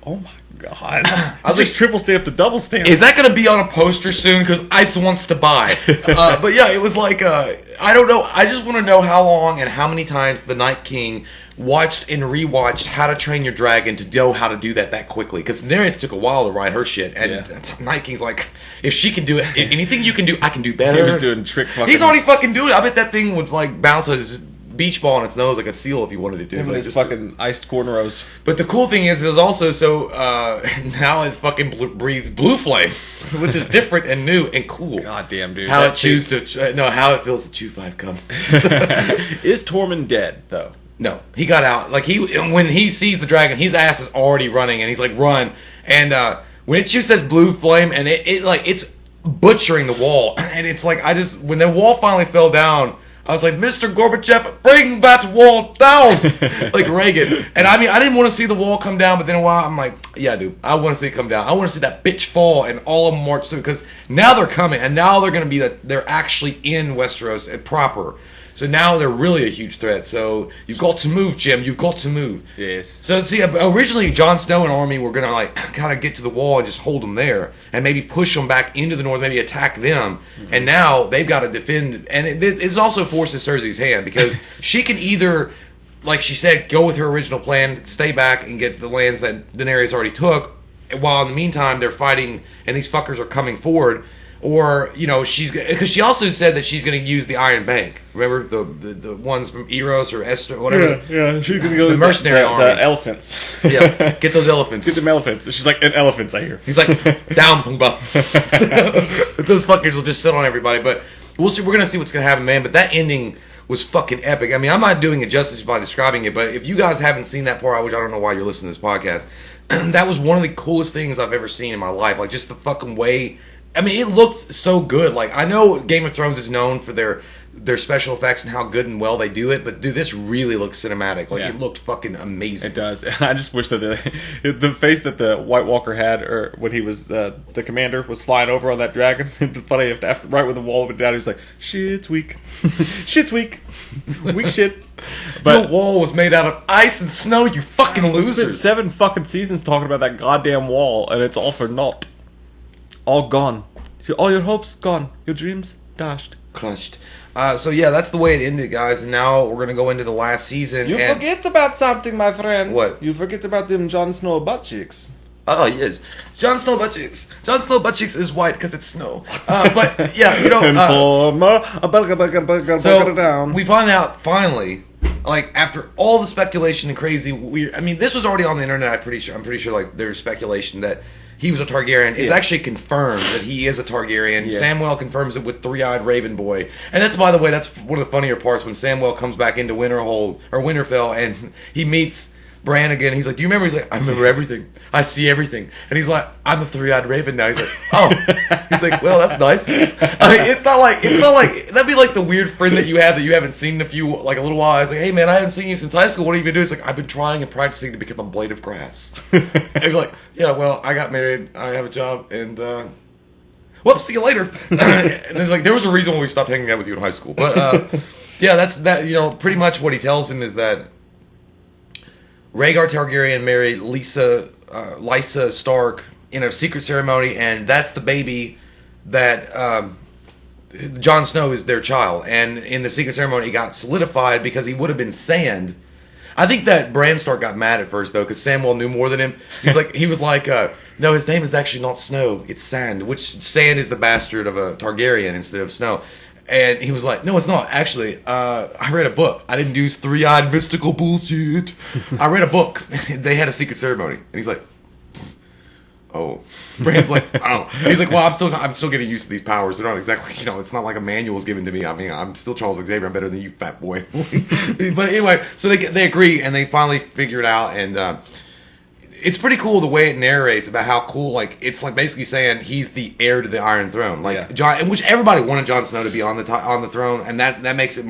S1: oh my god. I was just triple stamp to double stamp.
S2: Is that going to be on a poster soon? Because Ice wants to buy. But yeah, it was like, I don't know. I just want to know how long and how many times the Night King watched and rewatched How to Train Your Dragon to know how to do that quickly. Because Daenerys took a while to ride her shit. And Night King's like, if she can do it, anything you can do, I can do better.
S1: He was doing trick fucking.
S2: He's already fucking doing it. I bet that thing would like bounce a beach ball on its nose like a seal if he wanted it to.
S1: Him and his fucking iced cornrows.
S2: But the cool thing is, it was also so now it fucking breathes blue flame, which is different and new and cool.
S1: God damn, dude.
S2: How it feels to chew 5 cum.
S1: Is Tormund dead though?
S2: No, he got out. Like when he sees the dragon, his ass is already running, and he's like, run. And when it shoots that blue flame, and it like it's butchering the wall, and it's like when the wall finally fell down, I was like, Mr. Gorbachev, bring that wall down! Like Reagan. And I mean, I didn't want to see the wall come down, but then a while, I'm like, yeah, dude, I want to see it come down. I want to see that bitch fall and all of them march through. Because now they're coming, and now they're going to be they're actually in Westeros proper. So now they're really a huge threat. So you've got to move, Jim. You've got to move.
S1: Yes.
S2: So see, originally Jon Snow and army were gonna like kind of get to the wall and just hold them there, and maybe push them back into the north, maybe attack them. Mm-hmm. And now they've got to defend, and it's also forces Cersei's hand because she can either, like she said, go with her original plan, stay back and get the lands that Daenerys already took, while in the meantime they're fighting and these fuckers are coming forward. or she's because she also said that she's going to use the Iron Bank. Remember the ones from Eros or Esther, whatever.
S1: Yeah. She's going to go
S2: the mercenary army.
S1: The elephants.
S2: Yeah, get those elephants.
S1: Get them elephants. She's like, an elephants, I hear.
S2: He's like, down, Pumbaa. So, those fuckers will just sit on everybody. But we'll see. We're going to see what's going to happen, man. But that ending was fucking epic. I mean, I'm not doing it justice by describing it, but if you guys haven't seen that part, which I don't know why you're listening to this podcast, that was one of the coolest things I've ever seen in my life. Like, just the fucking way. I mean, it looked so good. Like, I know Game of Thrones is known for their special effects and how good and well they do it, but dude, this really looks cinematic. Like, it looked fucking amazing.
S1: It does. I just wish that the face that the White Walker had, or when he was the commander was flying over on that dragon. It'd be funny if after right when the wall went down, he was like, "Shit's weak, shit's weak, weak shit."
S2: But the wall was made out of ice and snow. You fucking losers!
S1: Spent 7 fucking seasons talking about that goddamn wall, and it's all for naught. All gone. All your hopes gone. Your dreams dashed.
S2: Crushed. So yeah, that's the way it ended, guys. And now we're gonna go into the last season.
S1: You forget about something, my friend.
S2: What?
S1: You forget about them Jon Snow butt cheeks.
S2: Oh yes, Jon Snow butt cheeks. Jon Snow butt cheeks is white because it's snow. But yeah,
S1: Informer.
S2: So we find out finally, like after all the speculation and crazy weird. I mean, this was already on the internet. I'm pretty sure. Like there's speculation that he was a Targaryen. It's actually confirmed that he is a Targaryen. Yeah. Samwell confirms it with Three-Eyed Raven Boy. And that's, by the way, that's one of the funnier parts when Samwell comes back into Winterfell and he meets Bran again. He's like, "Do you remember?" He's like, "I remember everything. I see everything." And he's like, "I'm the Three-Eyed Raven now." He's like, "Oh." He's like, "Well, that's nice." I mean, it's not like that'd be like the weird friend that you have that you haven't seen in a little while. It's like, "Hey man, I haven't seen you since high school. What have you been doing?" It's like, "I've been trying and practicing to become a blade of grass." And you're like, "Yeah, well, I got married. I have a job, and whoops, see you later." And it's like there was a reason why we stopped hanging out with you in high school. But yeah, that's that. Pretty much what he tells him is that Rhaegar Targaryen married Lysa Stark in a secret ceremony, and that's the baby that Jon Snow is their child. And in the secret ceremony, it got solidified because he would have been Sand. I think that Bran Stark got mad at first though, because Samwell knew more than him. He was like, "No, his name is actually not Snow; it's Sand." Which Sand is the bastard of a Targaryen instead of Snow. And he was like, "No, it's not. Actually, I read a book. I didn't use three-eyed mystical bullshit. I read a book. They had a secret ceremony." And he's like, "Oh." Bran's like, "Oh." He's like, "Well, I'm still getting used to these powers. They're not exactly, it's not like a manual's given to me. I mean, I'm still Charles Xavier. I'm better than you, fat boy." But anyway, so they agree and they finally figure it out. And it's pretty cool the way it narrates about how cool, like, it's like basically saying he's the heir to the Iron Throne. Like, Jon, which everybody wanted Jon Snow to be on the throne, and that makes it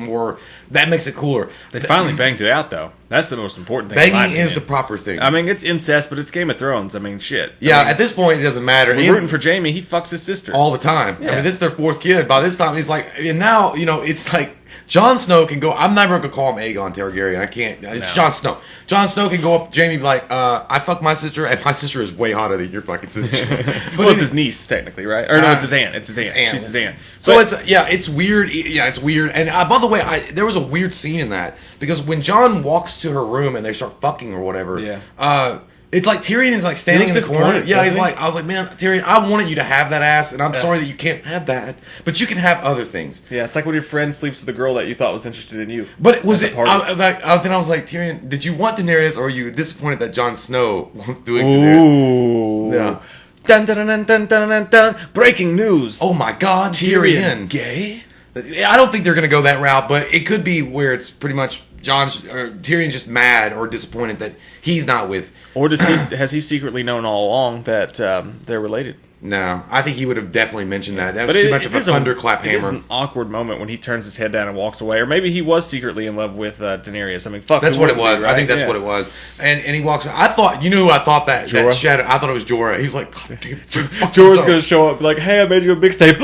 S2: cooler.
S1: They finally banged it out, though. That's the most important thing.
S2: Banging is the proper thing.
S1: I mean, it's incest, but it's Game of Thrones. I mean, shit.
S2: Yeah, at this point, it doesn't matter.
S1: We're rooting for Jaime. He fucks his sister
S2: all the time. Yeah. I mean, this is their 4th kid. By this time, he's like, and now, it's like, Jon Snow can go. I'm never gonna call him Aegon Targaryen. I can't. It's Jon Snow. Jon Snow can go up to Jaime and be like, "I fucked my sister, and my sister is way hotter than your fucking sister."
S1: But well, it's his niece technically, right? Or no, it's his aunt. It's his aunt. She's his aunt.
S2: So it's weird. Yeah, it's weird. And by the way, there was a weird scene in that because when Jon walks to her room and they start fucking or whatever.
S1: Yeah.
S2: It's like Tyrion is like standing in the corner. Yeah, he's like, I was like, "Man, Tyrion, I wanted you to have that ass, and I'm sorry that you can't have that, but you can have other things."
S1: Yeah, it's like when your friend sleeps with a girl that you thought was interested in you.
S2: But was it? Then I was like, Tyrion, did you want Daenerys, or are you disappointed that Jon Snow was doing
S1: Ooh.
S2: Yeah.
S1: Dun, dun, dun, dun, dun, dun, dun. Breaking news.
S2: Oh my God, Tyrion.
S1: Gay?
S2: I don't think they're going to go that route, but it could be where it's pretty much Tyrion's just mad or disappointed that he's not with.
S1: Or has he secretly known all along that they're related?
S2: No, I think he would have definitely mentioned that. That was too much of a thunderclap hammer.
S1: It is an awkward moment when he turns his head down and walks away. Or maybe he was secretly in love with Daenerys. I mean, fuck.
S2: That's what it was. Right? I think that's what it was. And he walks. I thought, who I thought that shadow. I thought it was Jorah. He was like, "God damn,
S1: Jorah's going to show up, like, hey, I made you a mixtape."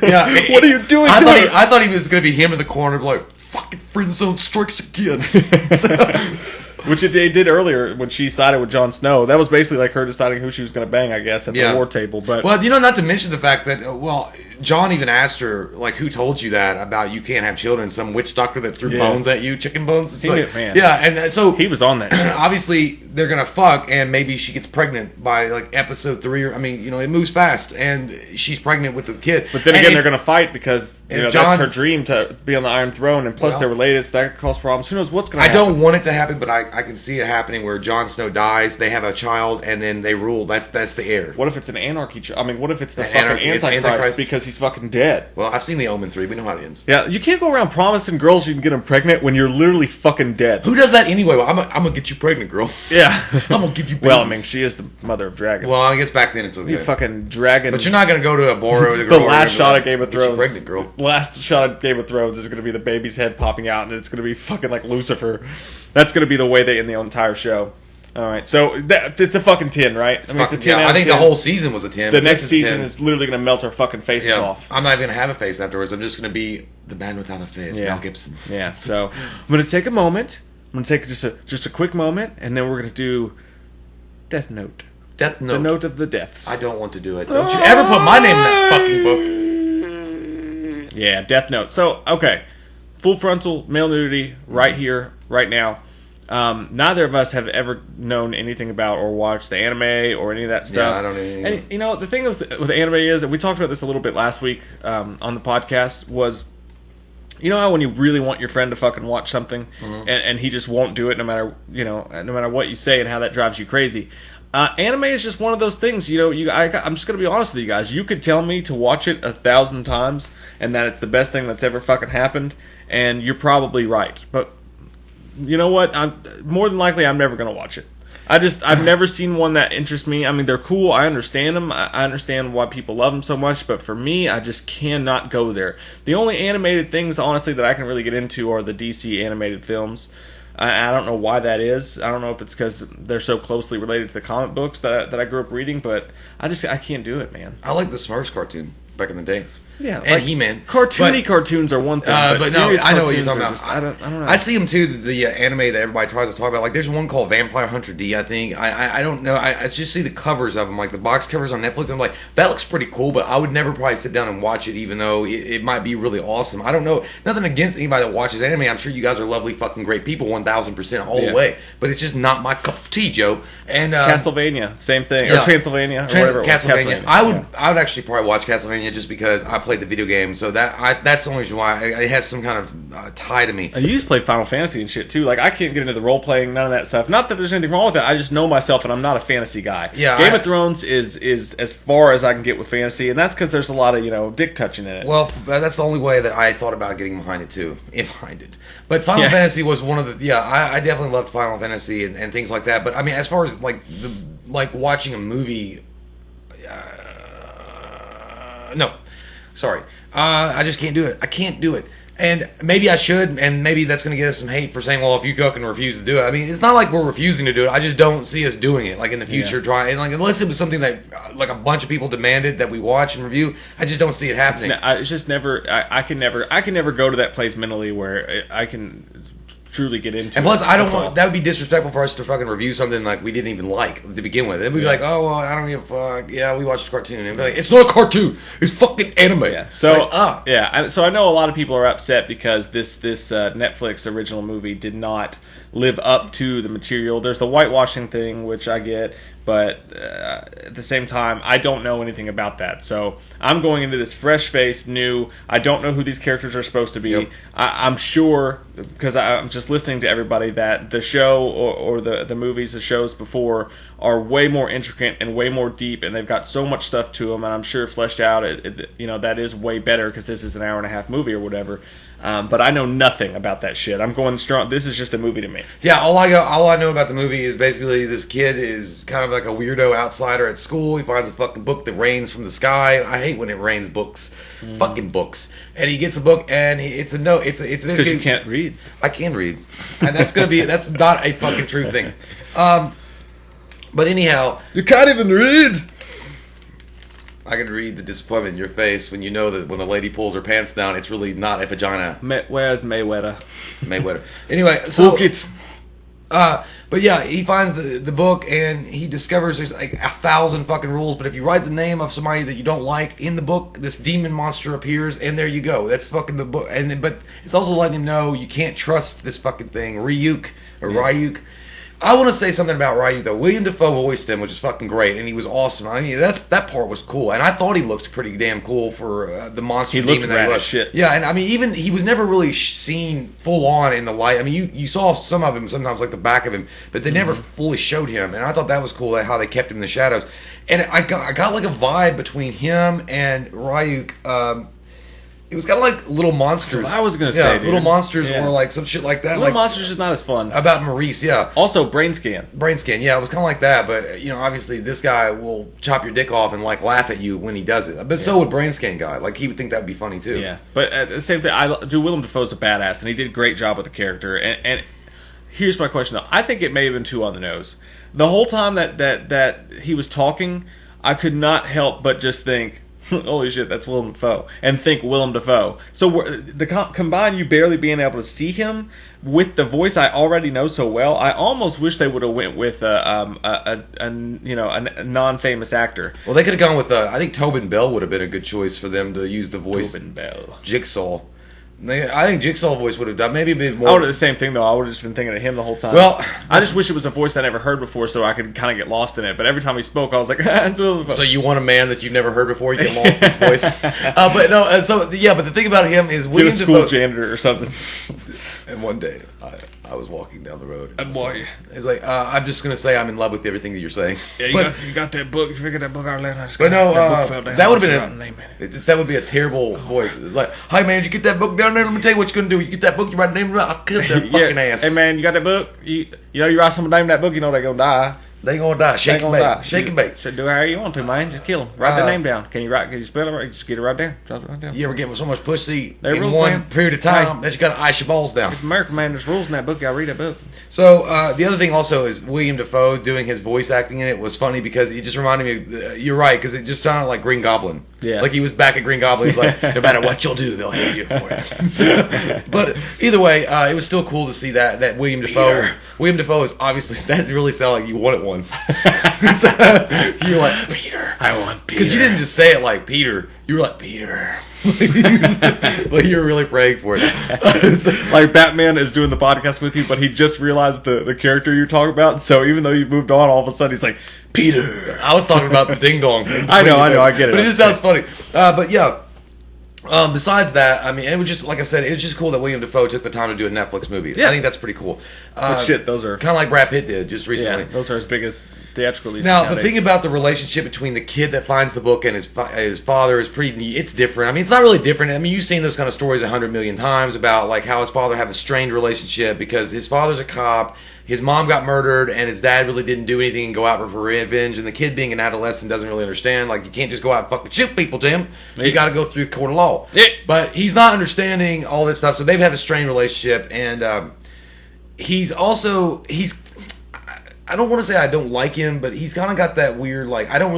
S2: Yeah.
S1: What are you doing?
S2: I thought he was going to be him in the corner, like, fucking friend zone strikes again.
S1: Which it did earlier when she sided with Jon Snow. That was basically like her deciding who she was going to bang, I guess, at the war table. But
S2: well, not to mention the fact that Jon even asked her, like, "Who told you that about you can't have children? Some witch doctor that threw bones at you, chicken bones?" It's
S1: man.
S2: Yeah, and so
S1: he was on that shit.
S2: Obviously, they're gonna fuck, and maybe she gets pregnant by like episode 3, or I mean, you know, it moves fast, and she's pregnant with the kid.
S1: But then
S2: and
S1: again, they're gonna fight because you know
S2: Jon,
S1: that's her dream to be on the Iron Throne, and plus they're related, so that could cause problems. Who knows what's gonna happen?
S2: I don't want it to happen, but I can see it happening where Jon Snow dies, they have a child, and then they rule. That's the heir.
S1: What if it's an anarchy? I mean, what if it's the
S2: Anarchy,
S1: fucking Antichrist because he's fucking dead?
S2: Well, I've seen The Omen 3. We know how it ends.
S1: Yeah, you can't go around promising girls you can get them pregnant when you're literally fucking dead.
S2: Who does that anyway? Well, I'm gonna get you pregnant, girl.
S1: Yeah.
S2: I'm gonna give you babies.
S1: Well, I mean, she is the mother of dragons.
S2: Well, I guess back then it's okay.
S1: You fucking dragon.
S2: But you're not gonna go to a boro.
S1: The last shot of Game of Thrones.
S2: Pregnant, girl.
S1: Last shot of Game of Thrones is gonna be the baby's head popping out, and it's gonna be fucking like Lucifer. That's gonna be the way they end the entire show. All right, so it's a fucking 10, right?
S2: It's a 10. I think 10. The whole season was a 10.
S1: The next season is literally going to melt our fucking faces off.
S2: I'm not even going to have a face afterwards. I'm just going to be the man without a face, Mel Gibson.
S1: Yeah, so I'm going to take a moment. I'm going to take just a quick moment, and then we're going to do Death Note.
S2: Death Note.
S1: The Note of the Deaths.
S2: I don't want to do it. Don't you ever put my name in that fucking book.
S1: Yeah, Death Note. So, okay. Full frontal male nudity right here, right now. Neither of us have ever known anything about or watched the anime or any of that stuff.
S2: Yeah, I don't know anything.
S1: And you know, the thing with anime is, and we talked about this a little bit last week on the podcast, was you know how when you really want your friend to fucking watch something and he just won't do it no matter what you say and how that drives you crazy. Anime is just one of those things, you know. I'm just gonna be honest with you guys. You could tell me to watch it 1,000 times and that it's the best thing that's ever fucking happened, and you're probably right. But you know what? More than likely, I'm never going to watch it. I've never seen one that interests me. I mean, they're cool. I understand them. I understand why people love them so much. But for me, I just cannot go there. The only animated things, honestly, that I can really get into are the DC animated films. I don't know why that is. I don't know if it's because they're so closely related to the comic books that I grew up reading. But I can't do it, man.
S2: I like the Smurfs cartoon back in the day.
S1: Yeah,
S2: and like He-Man.
S1: Cartoons are one thing, but
S2: no,
S1: serious
S2: I know what you're
S1: cartoons
S2: talking about.
S1: just, I don't know.
S2: I see them too. The anime that everybody tries to talk about. Like, there's one called Vampire Hunter D. I think. I don't know. I just see the covers of them, like the box covers on Netflix. I'm like, that looks pretty cool, but I would never probably sit down and watch it, even though it might be really awesome. I don't know. Nothing against anybody that watches anime. I'm sure you guys are lovely, fucking great people, 1,000% all the way. But it's just not my cup of tea, Joe. And
S1: Castlevania, same thing, or Transylvania, or whatever.
S2: Castlevania. I would actually probably watch Castlevania just because I played the video game. So that's the only reason why it has some kind of tie to me.
S1: You used to play Final Fantasy and shit too. Like, I can't get into the role playing, none of that stuff. Not that there's anything wrong with it. I just know myself, and I'm not a fantasy guy.
S2: Yeah,
S1: Game of Thrones is as far as I can get with fantasy, and that's because there's a lot of dick touching in it.
S2: Well, that's the only way that I thought about getting behind it too. But Final Fantasy was one of the I definitely loved Final Fantasy and things like that. But I mean, as far as like watching a movie, no, sorry. I just can't do it. I can't do it. And maybe I should, and maybe that's going to get us some hate for saying, well, if you fucking refuse to do it. I mean, it's not like we're refusing to do it. I just don't see us doing it, like, in the future. And like, unless it was something that, like, a bunch of people demanded that we watch and review, I just don't see it happening.
S1: It's just never, I can never go to that place mentally where I can truly get into.
S2: And plus, I don't want that would be disrespectful for us to fucking review something like we didn't even like to begin with. Then we'd be like, oh well, I don't give a fuck. Yeah, we watched a cartoon, and be like, it's not a cartoon. It's fucking anime.
S1: Yeah. So so I know a lot of people are upset because this Netflix original movie did not live up to the material. There's the whitewashing thing, which I get, but at the same time, I don't know anything about that. So I'm going into this fresh-faced, new. I don't know who these characters are supposed to be. Yep. I'm sure, because I'm just listening to everybody, that the show or the movies, the shows before are way more intricate and way more deep, and they've got so much stuff to them. And I'm sure fleshed out, that is way better because this is an hour-and-a-half movie or whatever. But I know nothing about that shit. I'm going strong. This is just a movie to me.
S2: Yeah, all I know about the movie is basically this kid is kind of like a weirdo outsider at school. He finds a fucking book that rains from the sky. I hate when it rains books, fucking books. And he gets a book, and it's a note. It's
S1: because you can't read.
S2: I can read, and that's not a fucking true thing. But anyhow,
S1: you can't even read.
S2: I can read the disappointment in your face when you know that when the lady pulls her pants down, it's really not a vagina.
S1: Where's Mayweather?
S2: Anyway, so
S1: book it.
S2: But yeah, he finds the book and he discovers there's like 1,000 fucking rules. But if you write the name of somebody that you don't like in the book, this demon monster appears, and there you go. That's fucking the book. But it's also letting him know you can't trust this fucking thing, Ryuk. I want to say something about Ryu though. William Dafoe voiced him, which is fucking great, and he was awesome. I mean, that part was cool, and I thought he looked pretty damn cool for the monster demon that he was.
S1: Shit.
S2: Yeah, and I mean, even he was never really seen full on in the light. I mean, you saw some of him sometimes, like the back of him, but they never fully showed him, and I thought that was cool how they kept him in the shadows. And I got like a vibe between him and Ryuk. It was kind of like Little Monsters.
S1: That's what I was gonna say, dude.
S2: Little Monsters or like some shit like that.
S1: Little
S2: like,
S1: Monsters is not as fun.
S2: About Maurice, yeah.
S1: Also, Brain Scan.
S2: Brain Scan, yeah, it was kind of like that. But you know, obviously, this guy will chop your dick off and like laugh at you when he does it. But so would Brain Scan guy. Like he would think that would be funny too.
S1: Yeah, but at the same thing, Willem Dafoe's a badass, and he did a great job with the character. And here's my question though: I think it may have been too on the nose. The whole time that he was talking, I could not help but just think, holy shit, that's Willem Dafoe. And think Willem Dafoe. So combine you barely being able to see him with the voice I already know so well, I almost wish they would have went with a non-famous actor.
S2: Well, they could have gone with, I think Tobin Bell would have been a good choice for them to use the voice.
S1: Tobin Bell.
S2: Jigsaw. I think Jigsaw voice would have done maybe a bit more.
S1: I would have the same thing though. I would have just been thinking of him the whole time.
S2: Well,
S1: I just wish it was a voice I never heard before, so I could kind of get lost in it. But every time he spoke, I was like, it's Willem Dafoe.
S2: So you want a man that you've never heard before? You get lost in his voice. But no. But the thing about him is
S1: William Dafoe, school janitor or something.
S2: And one day, I was walking down the road.
S1: And boy,
S2: he's like, I'm just gonna say I'm in love with everything that you're saying.
S1: Yeah, you got that book. You figured that book out last
S2: But no, that would have been that would be a terrible voice. It's like, hey man, did you get that book down there? Let me tell you what you're gonna do. You get that book, you write the name down. I'll kill that fucking ass.
S1: Hey man, you got that book? You know, you write someone's name in that book, you know they're gonna die.
S2: They gonna die. Shake and bake. Shake and bake.
S1: Should do however you want to, man. Just kill them. Write their name down. Can you spell it right? Just get it right there. Drop it right down.
S2: You ever get so much pussy
S1: in
S2: rules, one period of time that you gotta ice your balls down?
S1: It's America, man. There's rules in that book. You gotta read that book.
S2: So the other thing also is William Dafoe doing his voice acting in it was funny because it just reminded me of, you're right, because it just sounded like Green Goblin.
S1: Yeah.
S2: Like he was back at Green Goblin. He's like, no matter what you'll do, they'll hate you for it. But either way, it was still cool to see that William Dafoe.
S1: Peter.
S2: William Dafoe is obviously, that really sounded like you wanted one. So, you're like, Peter.
S1: I want Peter.
S2: Because you didn't just say it like Peter. You were like, Peter. Like you were really praying for it.
S1: Like Batman is doing the podcast with you, but he just realized the character you're talking about. So even though you moved on, all of a sudden he's like, Peter.
S2: I was talking about the ding dong.
S1: I know, I get it.
S2: But it just sounds funny. But yeah. Besides that, I mean, it was just, like I said, it was just cool that William Dafoe took the time to do a Netflix movie. Yeah. I think that's pretty cool.
S1: Shit, those are
S2: kind of like Brad Pitt did just recently.
S1: Yeah, those are his biggest theatrical releases.
S2: Now,
S1: nowadays.
S2: the thing about the relationship between the kid that finds the book and his father is pretty. It's different. I mean, it's not really different. I mean, you've seen those kind of stories 100 million times about like how his father have a strained relationship because his father's a cop. His mom got murdered, and his dad really didn't do anything and go out for revenge. And the kid, being an adolescent, doesn't really understand. Like, you can't just go out and fucking shoot people, Tim. You got to go through the court of law.
S1: Yeah.
S2: But he's not understanding all this stuff. So they've had a strained relationship, and he's also I don't want to say I don't like him, but he's kind of got that weird like I didn't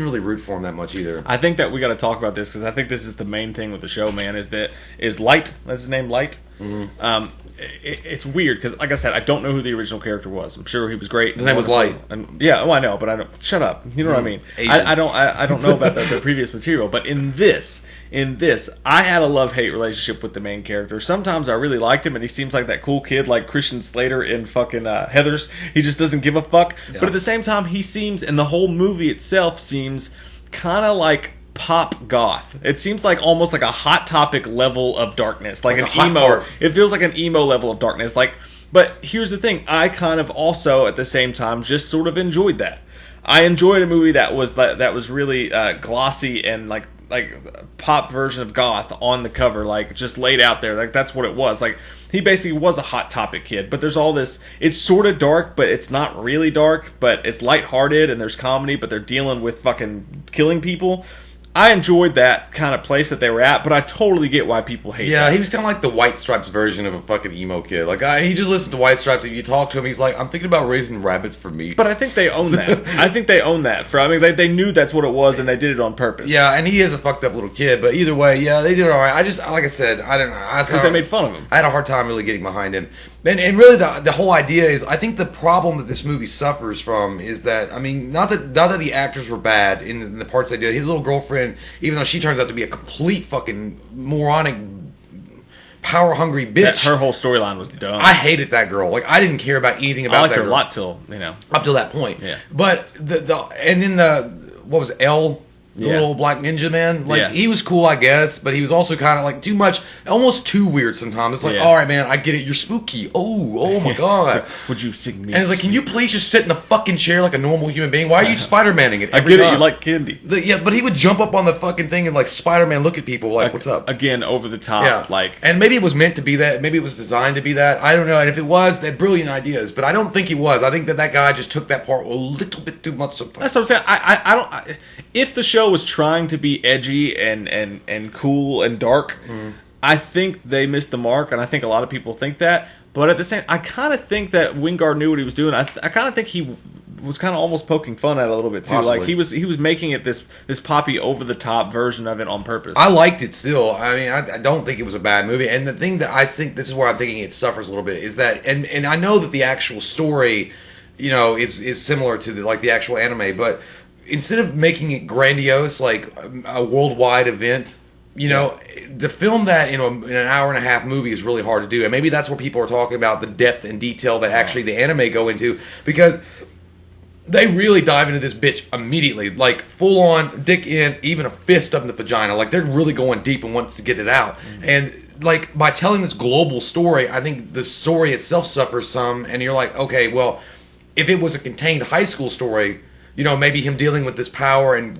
S2: really root for him that much either.
S1: I think that we got to talk about this because I think this is the main thing with the show, man. Is Light? That's his name, Light. Mm-hmm. It's weird because, like I said, I don't know who the original character was. I'm sure he was great.
S2: His name was Light.
S1: And, yeah, I know, but I don't. Shut up. You know what I mean? I don't know about the previous material, but in this, I had a love-hate relationship with the main character. Sometimes I really liked him, and he seems like that cool kid, like Christian Slater in fucking Heathers. He just doesn't give a fuck. Yeah. But at the same time, he seems, and the whole movie itself seems kind of like pop goth. It seems like almost like a Hot Topic level of darkness, like an emo. Part. It feels like an emo level of darkness. Like, but here's the thing: I kind of also at the same time just sort of enjoyed that. I enjoyed a movie that was really glossy and like pop version of goth on the cover, like just laid out there. Like that's what it was. Like he basically was a Hot Topic kid, but there's all this. It's sort of dark, but it's not really dark. But it's lighthearted and there's comedy, but they're dealing with fucking killing people. I enjoyed that kind of place that they were at, but I totally get why people hate that.
S2: Yeah, he was kind of like the White Stripes version of a fucking emo kid. Like, he just listened to White Stripes. If you talk to him, he's like, I'm thinking about raising rabbits for meat.
S1: But I think they own that. I think they own that. I mean, they knew that's what it was, and they did it on purpose.
S2: Yeah, and he is a fucked up little kid, but either way, yeah, they did all right. I just, like I said, I don't know.
S1: Because they made fun of him.
S2: I had a hard time really getting behind him. And really, the whole idea is, I think the problem that this movie suffers from is that, I mean, not that the actors were bad in the parts they did. His little girlfriend, even though she turns out to be a complete fucking moronic power hungry bitch.
S1: Her whole storyline was dumb.
S2: I hated that girl. Like I didn't care about anything about
S1: I liked
S2: that
S1: her
S2: girl.
S1: a lot till, you know.
S2: Up till that point.
S1: Yeah.
S2: But and then what was it, L? The little black ninja man, like he was cool, I guess, but he was also kind of like too much, almost too weird sometimes. It's like, all right, man, I get it, you're spooky. Oh my god,
S1: would you sing me?
S2: And it's like, can you please just sit in the fucking chair like a normal human being? Why are you Spider-Manning it?
S1: I get it, you like candy.
S2: But he would jump up on the fucking thing and like Spider-Man look at people like, what's up?
S1: Again, over the top, like.
S2: And maybe it was meant to be that. Maybe it was designed to be that. I don't know. And if it was, they're brilliant ideas. But I don't think it was. I think that guy just took that part a little bit too much sometimes.
S1: That's what I'm saying. I don't. If the show was trying to be edgy and cool and dark, I think they missed the mark, and I think a lot of people think that. But at the same, I kind of think that Wingard knew what he was doing. I kind of think he was kind of almost poking fun at it a little bit too. Possibly. Like he was making it this poppy over the top version of it on purpose.
S2: I liked it still. I mean, I don't think it was a bad movie. And the thing that I think, this is where I'm thinking it suffers a little bit, is that, and I know that the actual story, you know, is similar to the actual anime, but instead of making it grandiose, like a worldwide event, you know, to film that in an hour and a half movie is really hard to do. And maybe that's what people are talking about, the depth and detail that actually the anime go into, because they really dive into this bitch immediately, like full on dick in, even a fist up in the vagina. Like they're really going deep and wants to get it out. And like by telling this global story, I think the story itself suffers some. And you're like, okay, well, if it was a contained high school story, you know, maybe him dealing with this power and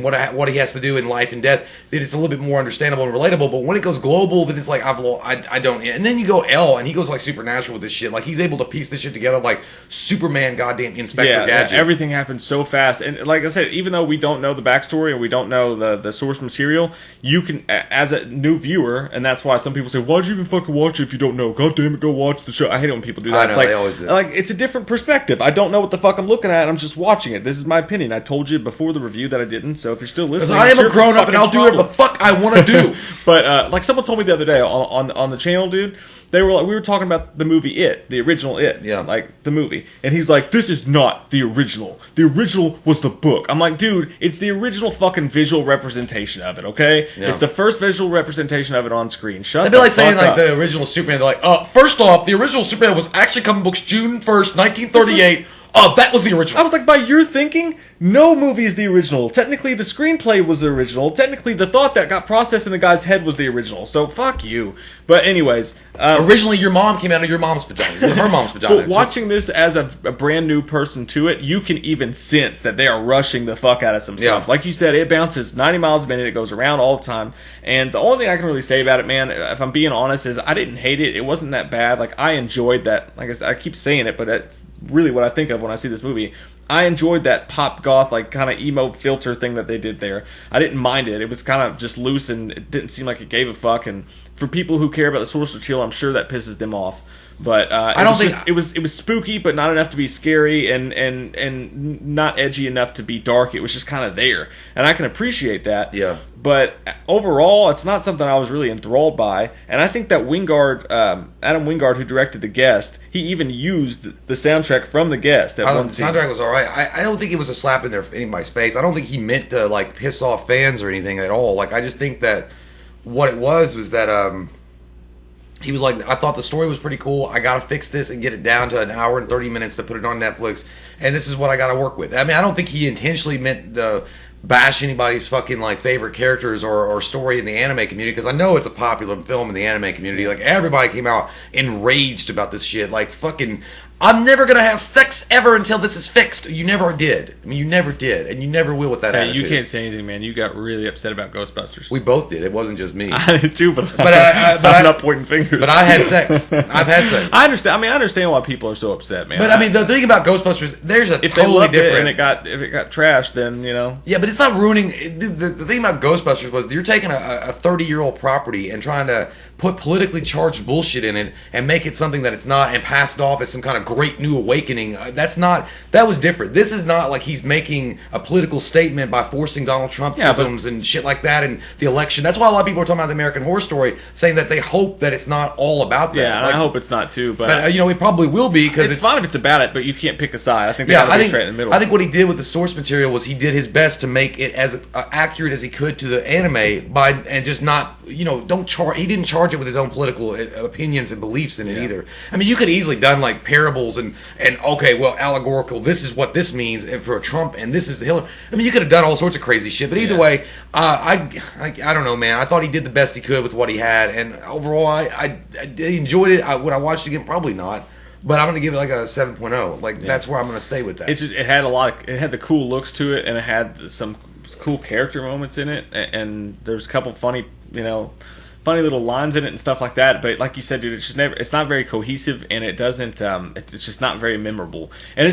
S2: what he has to do in life and death, that it's a little bit more understandable and relatable. But when it goes global, then it's like, I don't. And then you go L, and he goes like supernatural with this shit. Like he's able to piece this shit together like Superman, goddamn Inspector Gadget.
S1: Yeah, everything happens so fast. And like I said, even though we don't know the backstory and we don't know the source material, you can, as a new viewer, and that's why some people say, why'd you even fucking watch it if you don't know? God damn it, go watch the show. I hate it when people do that.
S2: I know,
S1: it's like,
S2: they always do.
S1: Like, it's a different perspective. I don't know what the fuck I'm looking at. I'm just watching it. This is my opinion. I told you before the review that I didn't, so if you're still listening,
S2: I am a grown up and I'll do whatever the fuck I want to do.
S1: But like someone told me the other day on the channel, dude, they were like, we were talking about the movie It, the original It, like the movie, and he's like, this is not the original. The original was the book. I'm like, dude, it's the original fucking visual representation of it. Okay, it's the first visual representation of it on screen. It'd
S2: be like saying like the original Superman. They're like, first off, the original Superman was actually comic books June 1st, 1938. That was the original.
S1: I was like, by your thinking, no movie is the original. Technically, the screenplay was the original. Technically, the thought that got processed in the guy's head was the original. So, fuck you. But anyways.
S2: Originally, your mom came out of your mom's vagina. Her mom's vagina.
S1: But watching this as a brand new person to it, you can even sense that they are rushing the fuck out of some stuff. Yeah. Like you said, it bounces 90 miles a minute. It goes around all the time. And the only thing I can really say about it, man, if I'm being honest, is I didn't hate it. It wasn't that bad. Like, I enjoyed that. Like I keep saying it, but it's really what I think of when I see this movie. I enjoyed that pop goth, like kind of emo filter thing that they did there. I didn't mind it. It was kind of just loose and it didn't seem like it gave a fuck. And for people who care about the source material, I'm sure that pisses them off. But I don't think it was spooky, but not enough to be scary, and not edgy enough to be dark. It was just kind of there, and I can appreciate that.
S2: Yeah.
S1: But overall, it's not something I was really enthralled by. And I think that Wingard, Adam Wingard, who directed The Guest, he even used the soundtrack from The Guest.
S2: The soundtrack was all right. I don't think it was a slap in anybody's face. I don't think he meant to like piss off fans or anything at all. Like I just think that what it was that. He was like, I thought the story was pretty cool. I got to fix this and get it down to an hour and 30 minutes to put it on Netflix. And this is what I got to work with. I mean, I don't think he intentionally meant to bash anybody's fucking like favorite characters or story in the anime community, because I know it's a popular film in the anime community. Like everybody came out enraged about this shit. Like fucking, I'm never going to have sex ever until this is fixed. You never did. I mean, you never did. And you never will with that attitude.
S1: You can't say anything, man. You got really upset about Ghostbusters.
S2: We both did. It wasn't just me.
S1: I did too, but I'm not pointing fingers.
S2: But I had sex. I've had sex.
S1: I understand. I mean, I understand why people are so upset, man.
S2: But I mean, the thing about Ghostbusters, there's a
S1: if
S2: totally
S1: they loved
S2: different.
S1: It and if it got trashed, then you know.
S2: Yeah, but it's not ruining. The thing about Ghostbusters was you're taking a 30-year-old property and trying to put politically charged bullshit in it and make it something that it's not and pass it off as some kind of great new awakening. That was different. This is not like he's making a political statement by forcing Donald Trump isms and shit like that in the election. That's why a lot of people are talking about the American Horror Story, saying that they hope that it's not all about that.
S1: Yeah, like, I hope it's not too. But
S2: you know, it probably will be, because
S1: it's fine if it's about it, but you can't pick a side. I think they gotta be straight in the middle.
S2: I think what he did with the source material was he did his best to make it as accurate as he could to the anime and just not don't charge. He didn't charge it with his own political opinions and beliefs in it either. I mean, you could easily done like parables and okay, well, allegorical. This is what this means and for Trump, and this is Hillary. I mean, you could have done all sorts of crazy shit. But either way, I don't know, man. I thought he did the best he could with what he had, and overall, I enjoyed it. Would I watch it again? Probably not. But I'm gonna give it like a 7.0. Like that's where I'm gonna stay with that.
S1: It had a lot. It had the cool looks to it, and it had some cool character moments in it, and there's a couple funny little lines in it and stuff like that. But like you said, dude, it's not very cohesive, and it doesn't. It's just not very memorable. And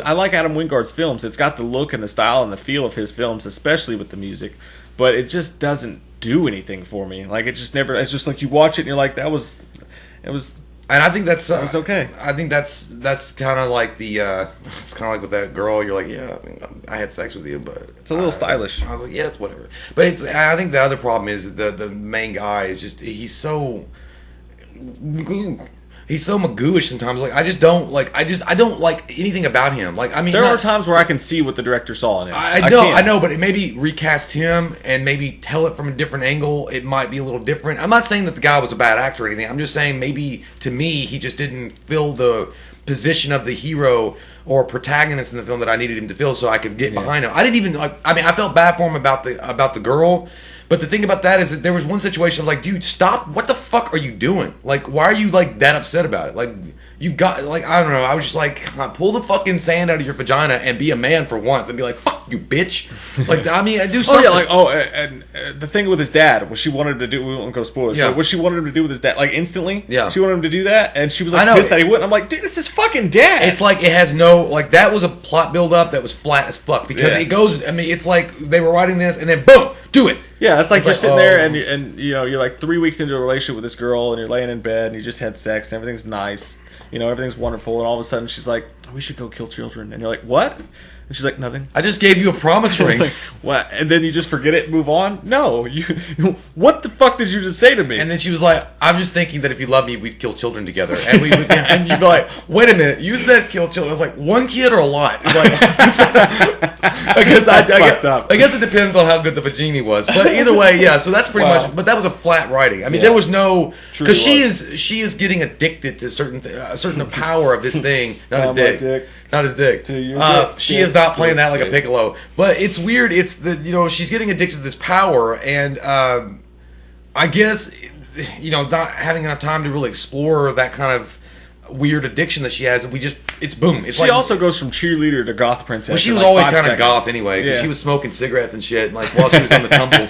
S1: I like Adam Wingard's films. It's got the look and the style and the feel of his films, especially with the music. But it just doesn't do anything for me. Like it just never. It's just like you watch it and you're like, it was.
S2: And I think that's
S1: it's okay.
S2: I think that's kind of like the it's kind of like with that girl. You're like, yeah, I had sex with you, but
S1: it's a little stylish.
S2: I was like, yeah, it's whatever. But I think the other problem is that the main guy is just he's so magooish sometimes. Like I don't like anything about him. Like I mean,
S1: there are times where I can see what the director saw in him.
S2: I know, but maybe recast him and maybe tell it from a different angle. It might be a little different. I'm not saying that the guy was a bad actor or anything. I'm just saying maybe to me he just didn't fill the position of the hero or protagonist in the film that I needed him to fill, so I could get behind him. I didn't even like. I mean, I felt bad for him about the girl. But the thing about that is that there was one situation of like, dude, stop! What the fuck are you doing? Like, why are you like that upset about it? Like, you got like I don't know. I was just like, pull the fucking sand out of your vagina and be a man for once and be like, fuck you, bitch. Like, I mean, do something.
S1: And the thing with his dad, what she wanted to do, we won't go spoilers. But what she wanted him to do with his dad, like instantly, she wanted him to do that, and she was like pissed that he wouldn't. I'm like, dude, it's his fucking dad.
S2: It's like it has no like that was a plot build up that was flat as fuck because it goes. I mean, it's like they were writing this and then boom, do it.
S1: Yeah, it's like you're sitting there and you're like 3 weeks into a relationship with this girl and you're laying in bed and you just had sex and everything's nice, everything's wonderful, and all of a sudden she's like, we should go kill children, and you're like, what? And she's like, nothing.
S2: I just gave you a promise ring.
S1: Like, what? And then you just forget it and move on? No. What the fuck did you just say to me?
S2: And then she was like, I'm just thinking that if you love me, we'd kill children together. And and you'd be like, wait a minute, you said kill children. I was like, one kid or a lot? Like, I guess it depends on how good the vagina was. But either way, yeah, so that's pretty much, but that was a flat writing. I mean, there was no, because she is getting addicted to certain power of this thing. Not his dick. Not his dick. She is not playing that like a piccolo. But it's weird. It's the she's getting addicted to this power, and I guess not having enough time to really explore that kind of weird addiction that she has. And it's boom. It's
S1: she also goes from cheerleader to goth princess.
S2: Well, she was always kind of goth anyway. Cause she was smoking cigarettes and shit. And like while she was on the tumbles,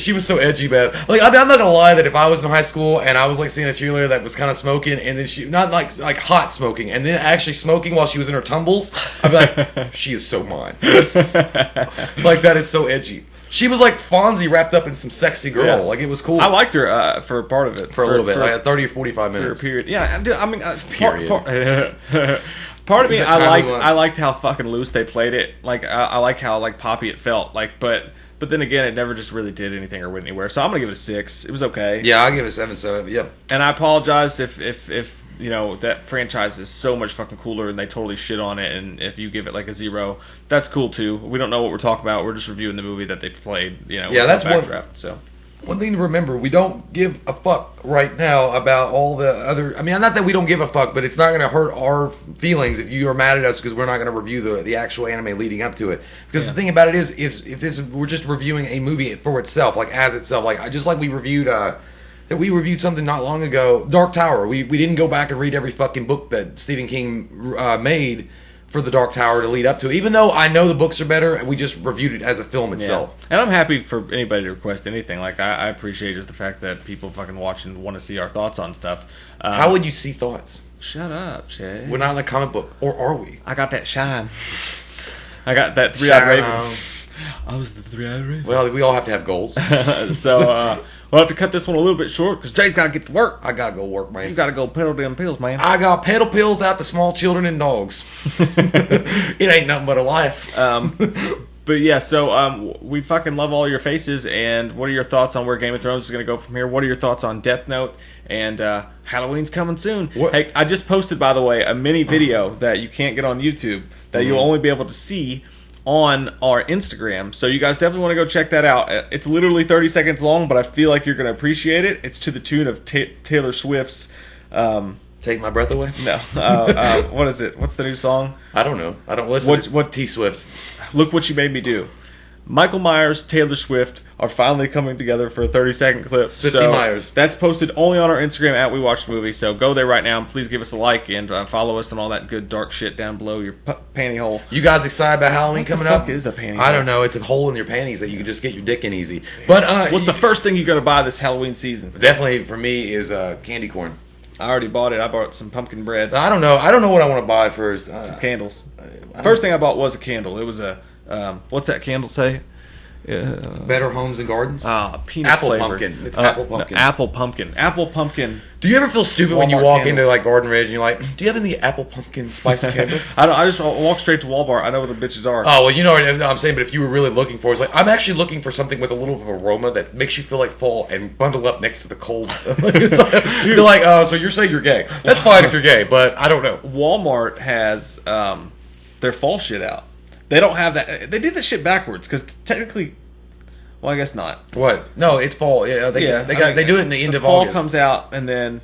S2: she was so edgy, man. Like I mean, I'm not gonna lie that if I was in high school and I was like seeing a cheerleader that was kind of smoking, and then she not like hot smoking, and then actually smoking while she was in her tumbles, I'd be like, she is so mine. Like that is so edgy. She was like Fonzie wrapped up in some sexy girl. Yeah. Like it was cool.
S1: I liked her for part of it.
S2: For a little bit, like 30 or 45 minutes.
S1: For a period. Yeah, I mean,
S2: period.
S1: Part of me, I liked how fucking loose they played it. Like I like how like poppy it felt. Like, but then again, it never just really did anything or went anywhere. So I'm gonna give it a 6. It was okay.
S2: Yeah, I'll give it a 7. So yep.
S1: And I apologize if that franchise is so much fucking cooler and they totally shit on it, and if you give it like a 0, that's cool too. We don't know what we're talking about. We're just reviewing the movie that they played.
S2: Yeah, that's one thing to remember. We don't give a fuck right now about all the other. I mean, not that we don't give a fuck, but it's not going to hurt our feelings if you are mad at us because we're not going to review the actual anime leading up to it. Because the thing about it is if we're just reviewing a movie for itself, like as itself, like just like we reviewed. That we reviewed something not long ago, Dark Tower. We didn't go back and read every fucking book that Stephen King made for the Dark Tower to lead up to. Even though I know the books are better, we just reviewed it as a film itself.
S1: And I'm happy for anybody to request anything. Like I appreciate just the fact that people fucking watch and want to see our thoughts on stuff.
S2: How would you see thoughts?
S1: Shut up, Shay.
S2: We're not in a comic book, or are we?
S1: I got that shine. I got that 3-eyed raven. I was the 3-eyed raven.
S2: Well, we all have to have goals.
S1: So we'll have to cut this one a little bit short because Jay's got to get to work.
S2: I got to go work, man.
S1: You got to go peddle them pills, man.
S2: I got peddle pills out to small children and dogs. It ain't nothing but a life.
S1: But yeah, so we fucking love all your faces. And what are your thoughts on where Game of Thrones is going to go from here? What are your thoughts on Death Note? And Halloween's coming soon. Hey, I just posted, by the way, a mini video that you can't get on YouTube that you'll only be able to see on our Instagram. So you guys definitely want to go check that out. It's literally 30 seconds long, but I feel like you're going to appreciate it. It's to the tune of Taylor Swift's...
S2: Take My Breath Away?
S1: No. What is it? What's the new song?
S2: I don't know. I don't listen
S1: What
S2: T Swift.
S1: Look What You Made Me Do. Michael Myers, Taylor Swift are finally coming together for a 30-second clip.
S2: Swifty
S1: so
S2: Myers.
S1: That's posted only on our Instagram at We Watch the Movie. So go there right now and please give us a like and follow us and all that good dark shit down below your panty hole.
S2: You guys excited about Halloween coming up?
S1: What is a panty
S2: I
S1: hole?
S2: don't know. It's a hole in your panties that you can just get your dick in easy. But
S1: what's the first thing you're going to buy this Halloween season?
S2: Definitely for me is candy corn.
S1: I already bought it. I bought some pumpkin bread.
S2: I don't know. I don't know what I want to buy first.
S1: Some candles. First thing I bought was a candle. It was a what's that candle say?
S2: Better Homes and Gardens?
S1: Penis
S2: apple
S1: flavor.
S2: pumpkin. It's apple pumpkin.
S1: No, apple pumpkin. Apple pumpkin.
S2: Do you ever feel stupid when you
S1: Walmart
S2: walk
S1: candle.
S2: into like Garden Ridge and you're like, do you have any apple pumpkin spice candles?
S1: I just walk straight to Walmart. I know what the bitches are.
S2: Oh, well, you know what I'm saying, but if you were really looking for it, it's like, I'm actually looking for something with a little bit of aroma that makes you feel like fall and bundle up next to the cold. It's like, you're like, so you're saying you're gay. That's fine if you're gay, but I don't know.
S1: Walmart has their fall shit out. They don't have that. They did that shit backwards because technically, well, I guess not.
S2: What? No, it's fall. Yeah, they do it in the end of
S1: fall
S2: August.
S1: comes out and then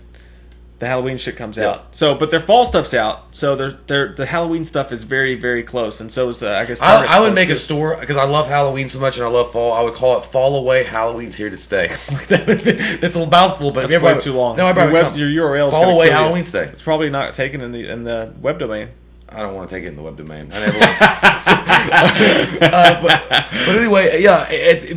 S1: the Halloween shit comes out. So, but their fall stuff's out. So the Halloween stuff is very, very close, and so is I guess.
S2: I would make a store because I love Halloween so much and I love fall. I would call it Fall Away. Halloween's here to stay. It's a mouthful, but
S1: That's way too long.
S2: No, I probably
S1: your URL.
S2: Fall Away Halloween stay.
S1: It's probably not taken in the web domain.
S2: I don't want to take it in the web domain. I never want but anyway, yeah.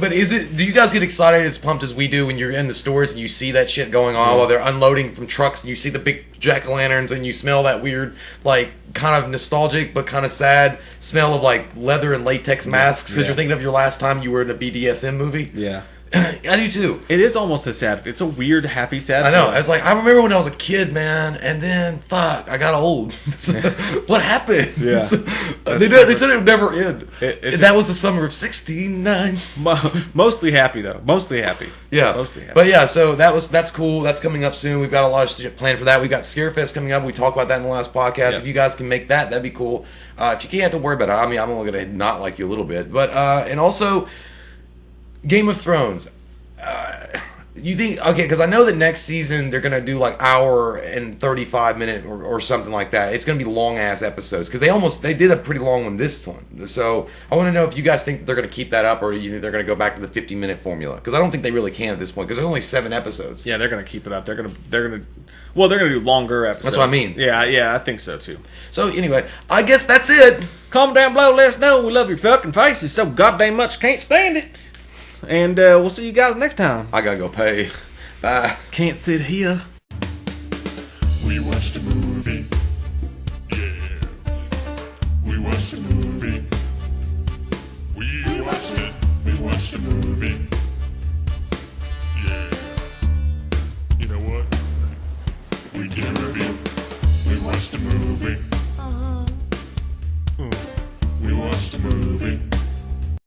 S2: But is it? Do you guys get excited as pumped as we do when you're in the stores and you see that shit going on while they're unloading from trucks and you see the big jack-o'-lanterns and you smell that weird, like, kind of nostalgic but kind of sad smell of like leather and latex masks because you're thinking of your last time you were in a BDSM movie?
S1: Yeah.
S2: I do too.
S1: It is almost a sad. It's a weird, happy, sad.
S2: I know.
S1: feeling.
S2: It's like I remember when I was a kid, man, and then fuck, I got old. What happened?
S1: Yeah.
S2: They said it would never end. That was the summer of '69.
S1: Mostly happy though. Mostly happy.
S2: Yeah.
S1: Mostly happy.
S2: But yeah, so that's cool. That's coming up soon. We've got a lot of shit planned for that. We've got Scarefest coming up. We talked about that in the last podcast.
S1: Yeah.
S2: If you guys can make that, that'd be cool. If you can't, don't worry about it. I mean, I'm only gonna not like you a little bit, but and also Game of Thrones. You think, okay, because I know that next season they're going to do like hour and 35 minute or something like that. It's going to be long ass episodes because they did a pretty long one this one. So I want to know if you guys think that they're going to keep that up or you think they're going to go back to the 50-minute formula because I don't think they really can at this point because there's only 7 episodes.
S1: Yeah, they're going to keep it up. They're going to do longer episodes.
S2: That's what I mean.
S1: Yeah, I think so too.
S2: So anyway, I guess that's it.
S1: Comment down below, let us know. We love your fucking faces so goddamn much, can't stand it. And we'll see you guys next time.
S2: I gotta go pay. Bye.
S1: Can't sit here.
S4: We watched a movie. Yeah. We watched a movie. We watched it. We watched a movie. Yeah. You know what? We did a review. We watched a movie. We watched a movie.